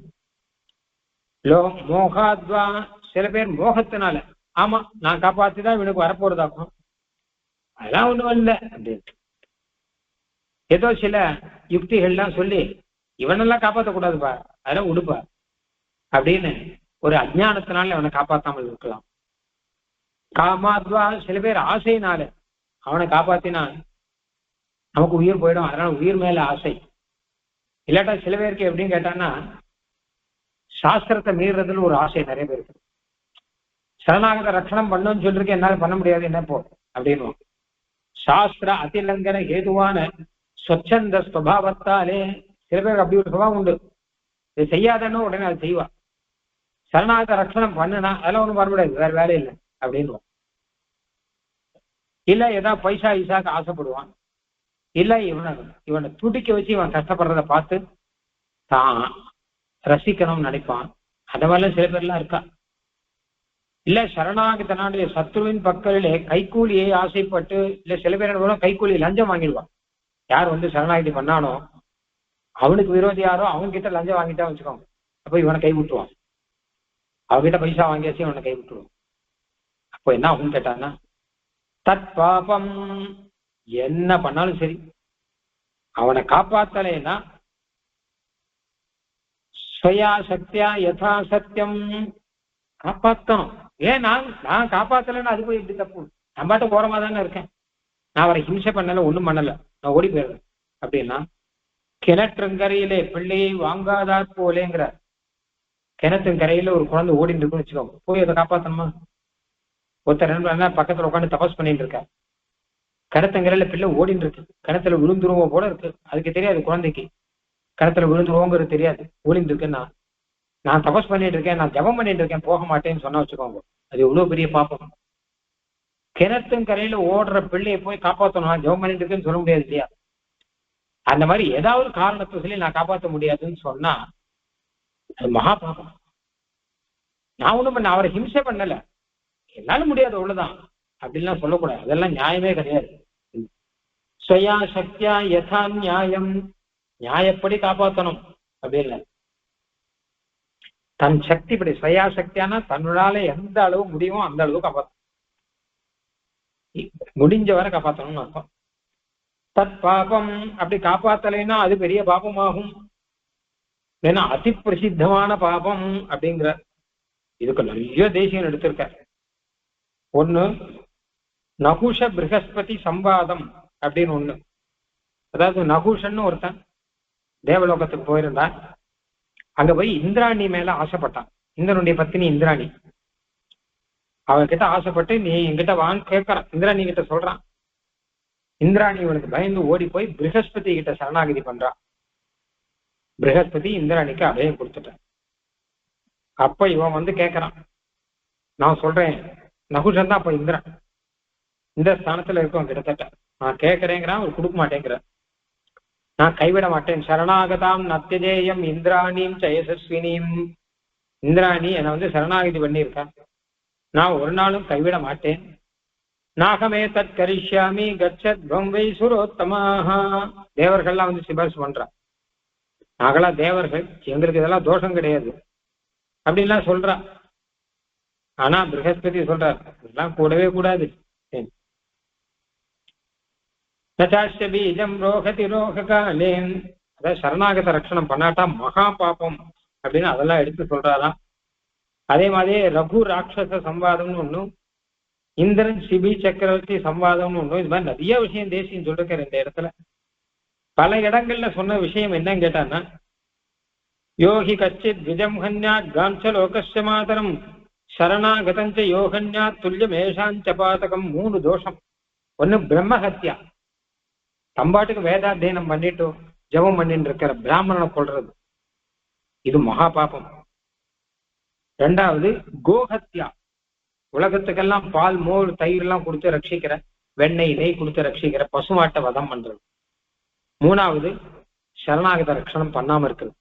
Speaker 1: மோகாத்வா, சில பேர் மோகத்தினால ஆமா நான் காப்பாத்திதான் இவனுக்கு வரப்போறதாக்கும், அதெல்லாம் ஒண்ணும் இல்லை அப்படின்னு ஏதோ சில யுக்திகள்லாம் சொல்லி இவனெல்லாம் காப்பாற்றக்கூடாதுப்பா அதெல்லாம் உடுப்பா அப்படின்னு ஒரு அஜ்ஞானத்தினால அவனை காப்பாத்தாமல் இருக்கலாம். காமாத்வா, சில பேர் ஆசையினால அவனை காப்பாத்தினா நமக்கு உயிர் போயிடும், அதனால உயிர் மேல ஆசை. இல்லாட்டா சில பேருக்கு எப்படின்னு கேட்டான்னா சாஸ்திரத்தை மீறதுல ஒரு ஆசை நிறைய பேருக்கு. சரணாகத ரட்சணம் பண்ணணும்னு சொல்லிருக்கேன், என்னால பண்ண முடியாது என்ன போ அப்படின்னு. சாஸ்திர அதிலங்கன ஏதுவான ஸ்வச்சந்த ஸ்வபாவத்தாலே சில பேருக்கு அப்படி ஒரு சுபாவம் உண்டு. இது செய்யாதன்னு உடனே அது செய்வா. சரணாகத ரட்சணம் பண்ணுனா அதெல்லாம் ஒன்றும் பண்ண முடியாது, வேற வேலை இல்லை அப்படின்னு. இல்ல ஏதாவது பைசா ஈசாக்கு ஆசைப்படுவான், இல்ல இவனை துடிக்க வச்சு இவன் கஷ்டப்படுறத பார்த்து தான் ரசிக்கணும்னு நினைப்பான். அந்த மாதிரிலாம் சில பேர்லாம் இருக்கா. இல்ல சரணாகதனாடைய சத்ருவின் பக்கத்திலே கைக்கூலியை ஆசைப்பட்டு, இல்ல சில பேர் என்ன கைக்கூலி லஞ்சம் வாங்கிடுவான். யார் சரணாகதி பண்ணானோ அவனுக்கு விரோதி யாரோ அவன்கிட்ட லஞ்சம் வாங்கிட்டா வச்சுக்கோங்க, அப்ப இவனை கை விட்டுருவான். அவன்கிட்ட பைசா வாங்கியாச்சு இவனை கை விட்டுருவான். அப்போ என்ன ஆகும் கேட்டான்னா தத் பாபம், என்ன பண்ணாலும் சரி அவனை காப்பாத்தலைன்னா ஸ்வயா சக்தியா யதா சத்தியம் காப்பாத்தணும். ஏன் நான் காப்பாத்தலைன்னா அது போய் இப்படி தப்பு, நான் பாட்டு ஓரமா தானே இருக்கேன், நான் அவரை ஹிம்சை பண்ணல ஒண்ணும் பண்ணல, நான் ஓடி போயிடுறேன் அப்படின்னா கிணற்றுங்கரையிலே பிள்ளையை வாங்காதாற் போலேங்கிற. கிணற்றின் கரையில ஒரு குழந்தை ஓடிட்டு இருக்குன்னு வச்சுக்கோங்க, போய் அதை காப்பாத்தணுமா? ஒருத்தர் என்ன பக்கத்துல உட்காந்து தபஸ் பண்ணிட்டு இருக்க, கிணத்தங்கரையில பிள்ளை ஓடிட்டு இருக்கு, கிணத்துல விழுந்துருவோம் போல இருக்கு, அதுக்கு தெரியாது குழந்தைக்கு கிணத்துல விழுந்துருவோங்கிறது தெரியாது, ஓடிட்டு இருக்குன்னா நான் தபஸ் பண்ணிட்டு இருக்கேன், நான் ஜபம் பண்ணிட்டு இருக்கேன், போக மாட்டேன்னு சொன்னா வச்சுக்கோங்க, அது எவ்வளவு பெரிய பாப்பம். கிணத்தும் கரையில ஓடுற பிள்ளையை போய் காப்பாற்றணும், நான் ஜபம் பண்ணிட்டு இருக்கேன்னு சொல்ல முடியாது இல்லையா? அந்த மாதிரி ஏதாவது காரணத்தை சொல்லி நான் காப்பாற்ற முடியாதுன்னு சொன்னா அது மகா பாபம். நான் ஒண்ணும் பண்ண அவரை ஹிம்சை பண்ணல, என்னால முடியாது அவ்வளவுதான் அப்படின்லாம் சொல்லக்கூடாது, அதெல்லாம் நியாயமே கிடையாது. ஸ்வயா சக்தியா யதா நியாயம், நியாயப்படி காப்பாற்றணும் அப்படின்னு. தன் சக்தி படி, ஸ்வயா சக்தியானா தன்னால எந்த அளவு முடியுமோ அந்த அளவு காப்பாற்றணும், முடிஞ்ச வரை காப்பாற்றணும்னு அர்த்தம். தத் பாபம், அப்படி காப்பாத்தலைன்னா அது பெரிய பாபமாகும். ஏன்னா அதி பிரசித்தமான பாபம் அப்படிங்கிற இதுக்கு நிறைய தேசியம் எடுத்திருக்க. ஒண்ணு நகுஷ ப்ரஹஸ்பதி சம்வாதம் அப்படின்னு ஒண்ணு. அதாவது நகுஷன்னு ஒருத்தன் தேவலோகத்துக்கு போயிருந்தான். அங்க போய் இந்திராணி மேல ஆசைப்பட்டான். இந்திரனுடைய பத்தினி இந்திராணி. அவன்கிட்ட ஆசைப்பட்டு நீ என்கிட்ட வான்னு கேட்கறான். இந்திராணி கிட்ட சொல்றான். இந்திராணி இவனுக்கு பயந்து ஓடி போய் ப்ரஹஸ்பதி கிட்ட சரணாகதி பண்றான். ப்ரஹஸ்பதி இந்திராணிக்கு அபயம் கொடுத்துட்டான். அப்ப இவன் வந்து கேட்கறான், நான் சொல்றேன் நகுஷன் தான் அப்ப இந்திரன், இந்த ஸ்தானத்துல இருக்கும் கிட்டத்தட்ட. நான் கேட்கறேங்கிறான், அவர் கொடுக்க மாட்டேங்கிறார். நான் கைவிட மாட்டேன். சரணாகதாம் நத்தியஜேயம் இந்திராணியும் ஜெயசஸ்வினியும். இந்திராணி என்னை வந்து சரணாகதி பண்ணியிருக்கேன், நான் ஒரு நாளும் கைவிட மாட்டேன். நாகமே தத் கரிஷ்யாமி கச்சத் பம்பை சுரோத்தமாக. தேவர்கள்லாம் வந்து சிபாரிசு பண்றான். நாங்களா தேவர்கள், எங்களுக்கு இதெல்லாம் தோஷம் கிடையாது அப்படின்லாம் சொல்றா. ஆனா ப்ரஹஸ்பதி சொல்றார், இதெல்லாம் கூடவே கூடாது. பீஜம் ரோகதி ரோகாலேன். அதாவது சரணாகத ரட்சணம் பண்ணாட்டா மகா பாபம் அப்படின்னு அதெல்லாம் எடுத்து சொல்றாராம். அதே மாதிரி ரகு ராட்சச சம்வாதம்னு ஒண்ணும், இந்திரன் சிபி சக்கரவர்த்தி சம்வாதம்னு ஒண்ணும், இது மாதிரி நிறைய விஷயம் தேசியம் சொல்லிருக்க. இந்த இடத்துல பல இடங்கள்ல சொன்ன விஷயம் என்னன்னு கேட்டான்னா, யோகி கச்சித் விஜம்ஹன்யா காஞ்ச லோகஸ்ய மாதரம் சரணாகதஞ்ச யோகன்யா துல்லியமேஷாஞ்ச பாதகம். 3 தோஷம். ஒண்ணு பிரம்மஹத்யா, தம்பாட்டுக்கு வேதாத்தியனம் பண்ணிட்டு ஜபம் பண்ணிட்டு இருக்கிற பிராமணனை கொள்றது, இது மகா பாபம். 2வது கோஹத்யா, உலகத்துக்கெல்லாம் பால் மோர் தயிர் எல்லாம் கொடுத்து ரட்சிக்கிற, வெண்ணெய் நெய் கொடுத்து ரட்சிக்கிற பசுமாட்டை வதம் பண்றது. 3வது சரணாகத ரட்சணம் பண்ணாம இருக்குது.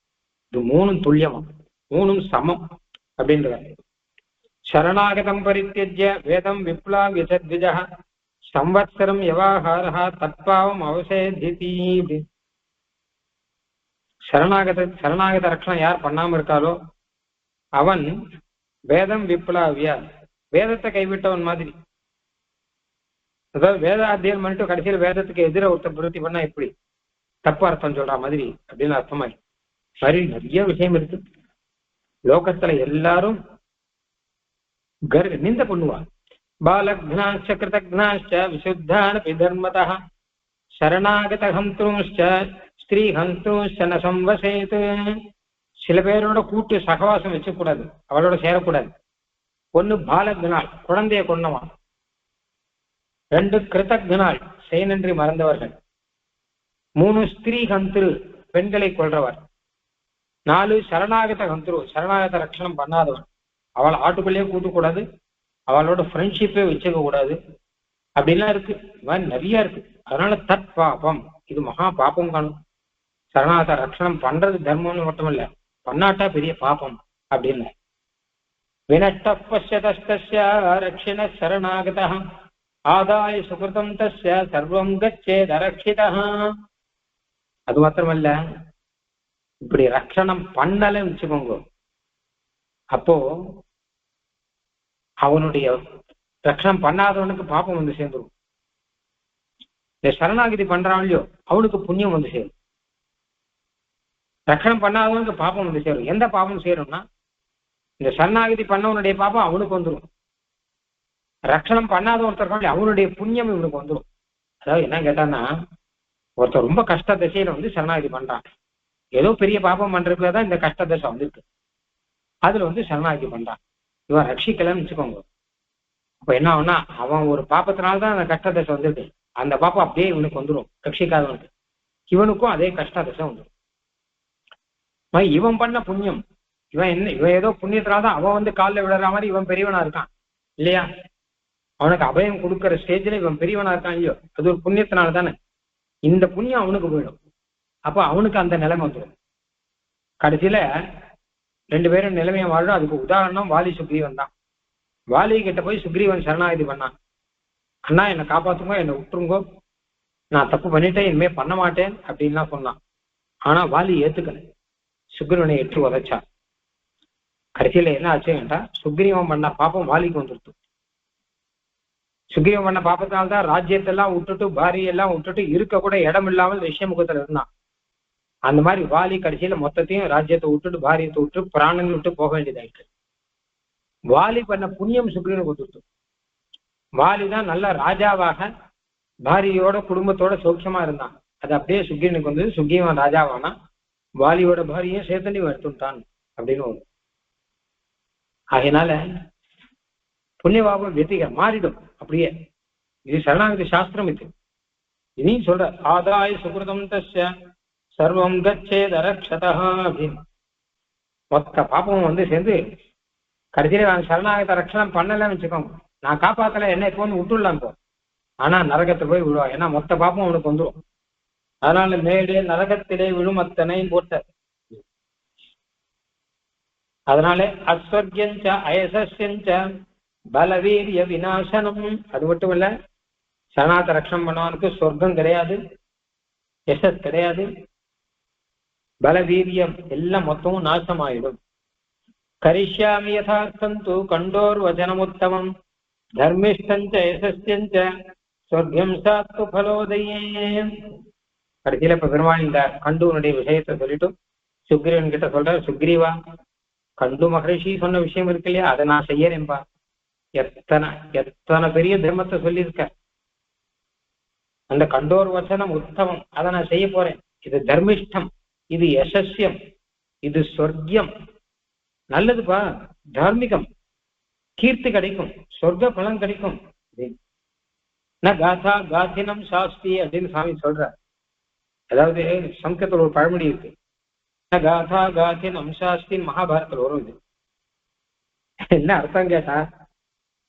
Speaker 1: இது 3 துல்லியமா, 3 சமம் அப்படின்ற. சரணாகதம் பரித்தியஜ்ய வேதம் விப்ளாவியத்விஜ சம்வத்சரம் யவாஹாரஹ தத்பாவம் அவசேதிதி. சரணாகத ரட்சணம் யார் பண்ணாம இருக்காரோ அவன் வேதம் விப்ளாவிய, வேதத்தை கைவிட்டவன் மாதிரி. அதாவது வேத அத்தியனம் பண்ணிட்டு கடைசியில் வேதத்துக்கு எதிர ஒருத்தர் பிரவருத்தி பண்ணா எப்படி தப்பு அர்த்தம் சொல்ற மாதிரி அப்படின்னு அர்த்தமாயி. சரி, நிறைய விஷயம் இருக்கு. லோகத்துல எல்லாரும் நிந்த பண்ணுவான். பாலக்னாச்ச கிருதக்னாச்ச விசுத்தானபி தர்மதः சரணாகத ஹந்த்ருஷ்ச ஸ்திரீ ஹந்த்ருஷ்ச ந சம்வசேத். சில பேரோட கூட்டு சகவாசம் வச்சக்கூடாது, அவளோட சேரக்கூடாது. 1 பாலக்னாள், குழந்தைய கொன்னவான். 2 கிருதக்னாள், செய்நன்றி மறந்தவர்கள். 3 ஸ்திரீ ஹந்த்ரு, பெண்களை கொள்றவர். 4 சரணாகத ஹந்த்ரு, சரணாகத ரட்சணம் பண்ணாதவன். அவளை ஆட்டுக்குள்ளேயே கூட்டக்கூடாது, அவளோட ஃப்ரெண்ட்ஷிப்பே வச்சுக்க கூடாது, அப்படின்லாம் இருக்கு. இது மாதிரி நிறைய இருக்கு. அதனால தத் பாபம், இது மகா பாபம் காணும். சரணாகத ரட்சணம் பண்றது தர்மம்னு மட்டும் இல்ல, பண்ணாட்டா பெரிய பாபம் அப்படின்னு. வினஷ்ட பஷ்யதஸ்தஸ்ய ரக்ஷிண சரணாகதः ஆதாய சுகிருதம் தஸ்ய சர்வம் கச்சேதரக்ஷிதः. அது மாத்திரமல்ல, இப்படி ரட்சணம் பண்ணலன்னு வச்சுக்கோங்க, அப்போ அவனுடைய ரட்சணம் பண்ணாதவனுக்கு பாப்பம் வந்து சேர்ந்துடும். இந்த சரணாகதி பண்றான் இல்லையோ அவனுக்கு புண்ணியம் வந்து சேரும். ரட்சணம் பண்ணாதவனுக்கு பாப்பம் வந்து சேரும். எந்த பாப்பம் சேரும்னா, இந்த சரணாகதி பண்ணவனுடைய பாப்பம் அவனுக்கு வந்துடும். ரட்சணம் பண்ணாத ஒருத்தர் அவனுடைய புண்ணியம் இவனுக்கு வந்துடும். அதாவது என்ன கேட்டான்னா, ஒருத்தர் ரொம்ப கஷ்ட திசையில வந்து சரணாகதி பண்றான், ஏதோ பெரிய பாப்பம் பண்றதுக்குதான் இந்த கஷ்ட தசை வந்துருக்கு, அதுல வந்து சரணாகதி பண்றான். இவன் ரட்சிக்கலன்னு வச்சுக்கோங்க, அப்ப என்ன ஆகும்னா, அவன் ஒரு பாப்பத்தினால்தான் அந்த கஷ்ட தசை வந்துருக்கு. அந்த பாப்பம் அப்படியே இவனுக்கு வந்துடும், ரட்சிக்காதவனுக்கு. இவனுக்கும் அதே கஷ்ட தசை வந்துடும். இவன் பண்ண புண்ணியம், இவன் ஏதோ புண்ணியத்தினால்தான் அவன் வந்து காலில் விடுற மாதிரி இவன் பெரியவனா இருக்கான் இல்லையா? அவனுக்கு அபயம் கொடுக்குற ஸ்டேஜ்ல இவன் பெரியவனா இருக்கான் இல்லையோ, அது ஒரு புண்ணியத்தினால தானே. இந்த புண்ணியம் அவனுக்கு போயிடும். அப்ப அவனுக்கு அந்த நிலைமை வந்துடும். கடைசியில 2 பேரும் நிலைமையை வாழும். அதுக்கு உதாரணம் வாலி சுக்ரீவன் தான். வாலி கிட்ட போய் சுக்ரீவன் சரணாகதி பண்ணான். அண்ணா என்னை காப்பாத்துங்கோ, என்னை விட்டுருங்கோ, நான் தப்பு பண்ணிட்டேன், இனிமே பண்ண மாட்டேன் அப்படின்லாம் சொன்னான். ஆனா வாலி ஏத்துக்கல, சுக்ரீவனை எட்டு உதைச்சா. கடைசியில என்ன ஆச்சு கேட்டா, சுக்ரீவன் பண்ண பாப்பம் வாலிக்கு வந்துருச்சு. சுக்ரீவன் பண்ண பாப்பத்தினால்தான் ராஜ்யத்தெல்லாம் விட்டுட்டு பாரியெல்லாம் விட்டுட்டு இருக்க கூட இடம் இல்லாமல் ரிஷியமுகத்துல இருந்தான். அந்த மாதிரி வாலி கடைசியில மொத்தத்தையும் ராஜ்யத்தை விட்டுட்டு பாரியத்தை விட்டு பிராணன் விட்டு போக வேண்டியதாயிட்டு. வாலி பண்ண புண்ணியம் சுக்ரீவனுக்கு கொடுத்துட்டு, வாலி தான் நல்ல ராஜாவாக பாரியோட குடும்பத்தோட சௌக்கியமா இருந்தான். அது அப்படியே சுக்ரீவனுக்கு வந்து சுக்ரீவன் ராஜாவானா வாலியோட பாரியும் சேர்த்தண்டி எடுத்துட்டான் அப்படின்னு ஒண்ணு. அதனால புண்ணியபாவம் வெற்றிக மாறிடும் அப்படியே. இது சரணாகதி சாஸ்திரம். இது இதையும் சொல்ற ஆதாய சுகிருதம் தஸ்ய சர்வம் கச்சேத் அரக்ஷதா அப்படின்னு. மொத்த பாப்பமும் வந்து சேர்ந்து கடைசியில சரணாகத ரட்சணம் பண்ணலன்னு வச்சுக்கோங்க, நான் காப்பாத்தல என்ன இப்போ வந்து விட்டுடலாம் இப்போ, ஆனா நரகத்தை போய் விழுவா. ஏன்னா மொத்த பாப்பம் அவனுக்கு வந்துடும். அதனால மேடு நரகத்திலே விழும் அத்தனையும் போட்ட. அதனால அஸ்வர்யஞ்ச அயசஸ்யஞ்ச பலவீரிய விநாசனம். அது மட்டும் இல்ல, சரணாகத ரட்சணம் பண்ணவனுக்கு சொர்க்கம் கிடையாது, யசஸ் கிடையாது, பலவீரியம் எல்லாம் மொத்தமும் நாசமாயிடும். கரிஷ்யாமி யதார்த்தம் தூ கண்டோர் வச்சனமுத்தமம் தர்மிஷ்டஞ்ச யசஸ்யஞ்ச சொர்க்கம் சாத்து பலோதயே. கடைசியில இப்ப பெருமாள் இந்த கண்டுவனுடைய விஷயத்தை சொல்லிட்டு சுக்ரீவன் கிட்ட சொல்ற, சுக்ரீவா கண்டு மகரிஷி சொன்ன விஷயம் இருக்கு இல்லையா, அதை நான் செய்யறேன்பா. எத்தனை எத்தனை பெரிய தர்மத்தை சொல்லியிருக்க. அந்த கண்டோர் வசனம் உத்தமம், அதை நான் செய்ய போறேன். இது தர்மிஷ்டம், இது யசஸ்யம், இது சொர்க்கியம், நல்லதுப்பா, தார்மிகம், கீர்த்தி கிடைக்கும், சொர்க்க பலன் கிடைக்கும். காதா காதினம் சாஸ்தி அப்படின்னு சாமி சொல்றார். அதாவது சம்ஸ்கிருதத்தில் ஒரு பழமொழி இருக்கு, காதா காதினம் சாஸ்தின்னு மகாபாரதத்தில் வரும். இது என்ன அர்த்தம் கேட்டா,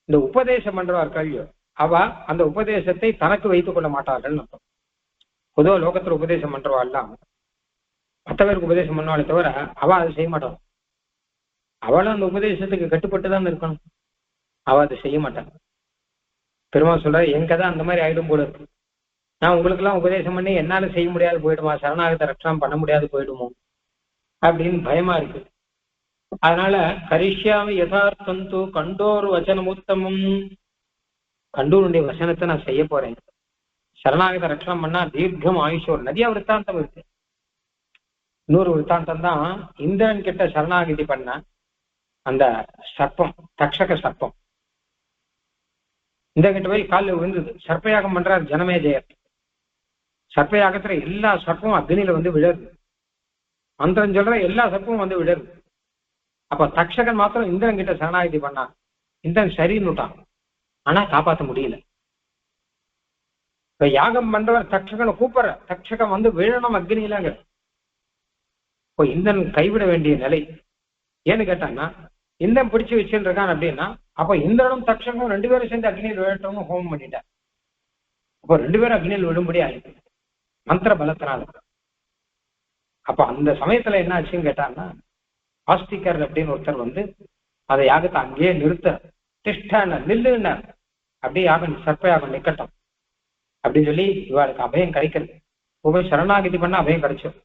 Speaker 1: இந்த உபதேசம் பண்றவார் கல்வியோ அவ அந்த உபதேசத்தை தனக்கு வைத்துக் கொள்ள மாட்டார்கள் அர்த்தம். பொதுவாக லோகத்துல உபதேசம் பண்றவாள்லாம் மற்ற பேருக்கு உபதேசம் பண்ணுவாளே தவிர அவ அதை செய்ய மாட்டான். அவளும் அந்த உபதேசத்துக்கு கட்டுப்பட்டுதான் இருக்கணும், அவ அதை செய்ய மாட்டான். பெருமாள் சொல்ற, என் கதை அந்த மாதிரி ஆயிடும் போல இருக்கு. நான் உங்களுக்கு எல்லாம் உபதேசம் பண்ணி என்னால செய்ய முடியாது போயிடுமா, சரணாகத ரட்சணம் பண்ண முடியாது போயிடுமோ அப்படின்னு பயமா இருக்கு. அதனால கரிஷ்யாமி யதார்த்தம் தூ கண்டோர் வச்சனமுத்தமம், கண்டூருடைய வசனத்தை நான் செய்ய போறேன். சரணாகத ரட்சணம் பண்ணா தீர்க்கம் ஆயுஷோர். நிறைய விற்த்தாந்தம் இருக்கு. இன்னொரு விற்த்தாந்தம் தான், இந்திரன் கிட்ட சரணாகதி பண்ண அந்த சர்ப்பம், தக்ஷக சர்ப்பம், இந்த கிட்ட போய் காலில் விழுந்தது. சர்ப்பயாகம் பண்றார் ஜனமேஜயர். சர்ப்பயாகத்துல எல்லா சர்ப்பமும் அக்னியில வந்து விழருது. மந்திரம் சொல்ற எல்லா சர்ப்பமும் வந்து விழருது. அப்ப தக்ஷகன் மாத்திரம் இந்திரன் கிட்ட சரணாகதி பண்ணான். இந்திரன் சரின்னுட்டான், ஆனா காப்பாற்ற முடியல. இப்ப யாகம் பண்றவர் தக்ஷகனை கூப்பிடுற, தக்ஷகன் வந்து விழணும் அக்னியிலங்க. இப்போ இந்திரன் கைவிட வேண்டிய நிலை. ஏன்னு கேட்டான்னா, இந்திரன் பிடிச்சு வச்சுட்டு இருக்கான் அப்படின்னா, அப்ப இந்திரனும் தக்ஷகனும் ரெண்டு பேரும் சேர்ந்து அக்னியில் விழட்டோம்னு ஹோமம் பண்ணிட்டார். அப்போ ரெண்டு பேரும் அக்னியில் விழும்படி ஆயிடுச்சு மந்திர பலத்தினால. அப்ப அந்த சமயத்துல என்ன ஆச்சுன்னு கேட்டான்னா, ஆஸ்திகர் அப்படின்னு ஒருத்தர் வந்து அதை யாகத்தை அங்கேயே நிறுத்த, திஷ்டான நில்லுன்னா, அப்படியே யாகம் சர்ப்ப யாகம் நிக்கட்டும் அப்படின்னு சொல்லி இவளுக்கு அபயம் கிடைக்கிறது. போய் சரணாகதி பண்ண அபயம் கிடைச்சிடும்.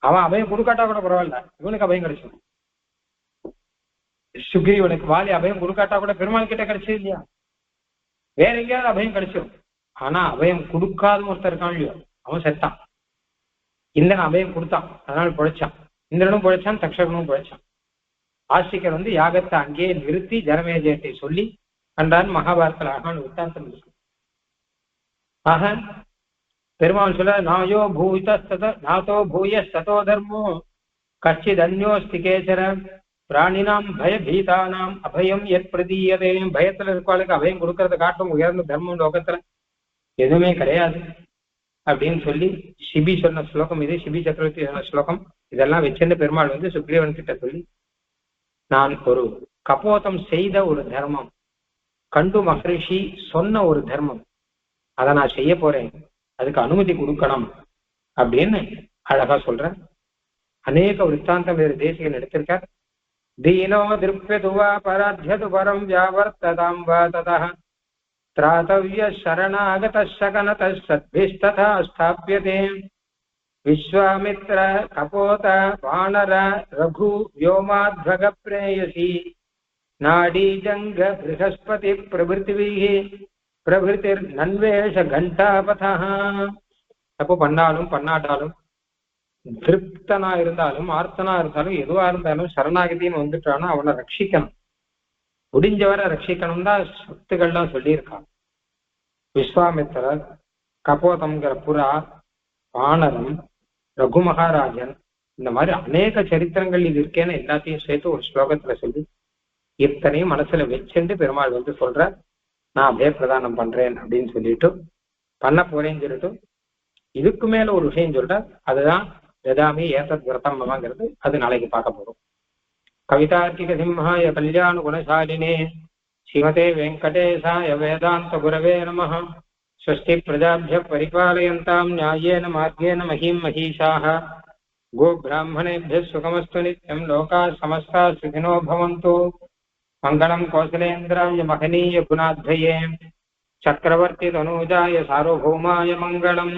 Speaker 1: அவன் அபயம் கொடுக்காட்டா கூட பரவாயில்ல, இவனுக்கு அபயம் கிடைச்சிடும். சுக்ரீவனுக்கு வாலி அபயம் கொடுக்காட்டா கூட பெருமாள் கிட்ட கிடைச்சது இல்லையா, வேற எங்கேயாவது அபயம் கிடைச்சிடும். ஆனா அபயம் கொடுக்காத ஒருத்தர் இருக்கான் இல்லையோ, அவன் செத்தான். இந்திரன் அபயம் கொடுத்தான், அதனால பிழைச்சான். இந்திரனும் பிழைச்சான், தக்ஷகனும் பிழைச்சான். ஆஸ்திகர் வந்து யாகத்தை அங்கேயே நிறுத்தி ஜனமேஜயத்தை சொல்லி கண்டான். மகாபாரதத்தில் அழகான வித்தாந்தம் இருக்கு. ஆக பெருமாள் சொல்ல, நாயோ நாதோ பூய சதோ தர்மோ கச்சித் அந்யோஸ்தி கேசர பிராணினாம் பயபீதானாம் அபயம் எத் பிரதீயதே. பயத்துல இருக்கவாளுக்கு அபயம் கொடுக்கறத காட்டும் உயர்ந்த தர்மம் லோகத்துல எதுவுமே கிடையாது அப்படின்னு சொல்லி சிபி சொன்ன ஸ்லோகம் இது. சிபி சக்கரவர்த்தி சொன்ன ஸ்லோகம். இதெல்லாம் வச்சிருந்த பெருமாள் வந்து சுக்ரீவன் கிட்ட சொல்லி, நான் ஒரு கபோதம் செய்த ஒரு தர்மம், கண்டு மகரிஷி சொன்ன ஒரு தர்மம், அதை நான் செய்ய போறேன், அதுக்கு அனுமதி கொடுக்கணும் அப்படின்னு அழகா சொல்றேன். அநேக விற்த்தாந்தம் வேறு தேசிகன் எடுத்திருக்கார். தீனோ திருப்யதுவா பராத்யது பரம் வியாவர்த்ததாம் வா ததः திராதவ்ய சரணாகத சகனத சத்பிஸ்ததா ஸ்தாப்யதே விஸ்வாமித்ர கபோத வானர ரகு व्योमाध्वग பிரேயசி நாடி ஜங்க ப்ரஹஸ்பதி பிரபிருத்திவிஹி பிரபிருத்திர் நன்வேஷ கண்டாபதः. தப்பு பண்ணாலும் பண்ணாட்டாலும் திருப்தனா இருந்தாலும் ஆர்த்தனா இருந்தாலும் எதுவா இருந்தாலும் சரணாகதின்னு வந்துட்டானா அவனை ரட்சிக்கணும், முடிஞ்சவரை ரட்சிக்கணும் தான் சக்திகள்லாம் சொல்லியிருக்கான். விஸ்வாமித்திரர், கபோதம்ங்கிற புறா, வானரம், ரகு மகாராஜன், இந்த மாதிரி அநேக சரித்திரங்கள் இது இருக்கேன்னு எல்லாத்தையும் சேர்த்து ஒரு ஸ்லோகத்துல சொல்லி இத்தனையும் மனசுல வச்சுட்டு பெருமாள் வந்து சொல்ற, நான் அப்படியே பிரதானம் பண்றேன் அப்படின்னு சொல்லிட்டு பண்ண போறேன்னு சொல்லிட்டு இதுக்கு மேல ஒரு விஷயம் சொல்ற, அதுதான் ததாமி ஏதத் விரதம் மமங்கிறது. அது நாளைக்கு பார்க்க போறோம். கவிதார்க்கிக சிம்ஹாய கல்யாண குணசாலினே ஸ்ரீமதே வெங்கடேசாய வேதாந்த குரவே நமः. ஸ்வஸ்தி பிரஜாभ्यः परिपालयन्ताम् न्यायेन मार्गेण महीं महिषाः. गोब्राह्मणेभ्यः सुखमस्तु नित्यं लोकाः समस्ताः सुखिनो भवन्तु. मङ्गलं कौसलेन्द्राय महनीय गुणाध्वये चक्रवर्ती तनूजाय सार्वभौमाय मङ्गलम्.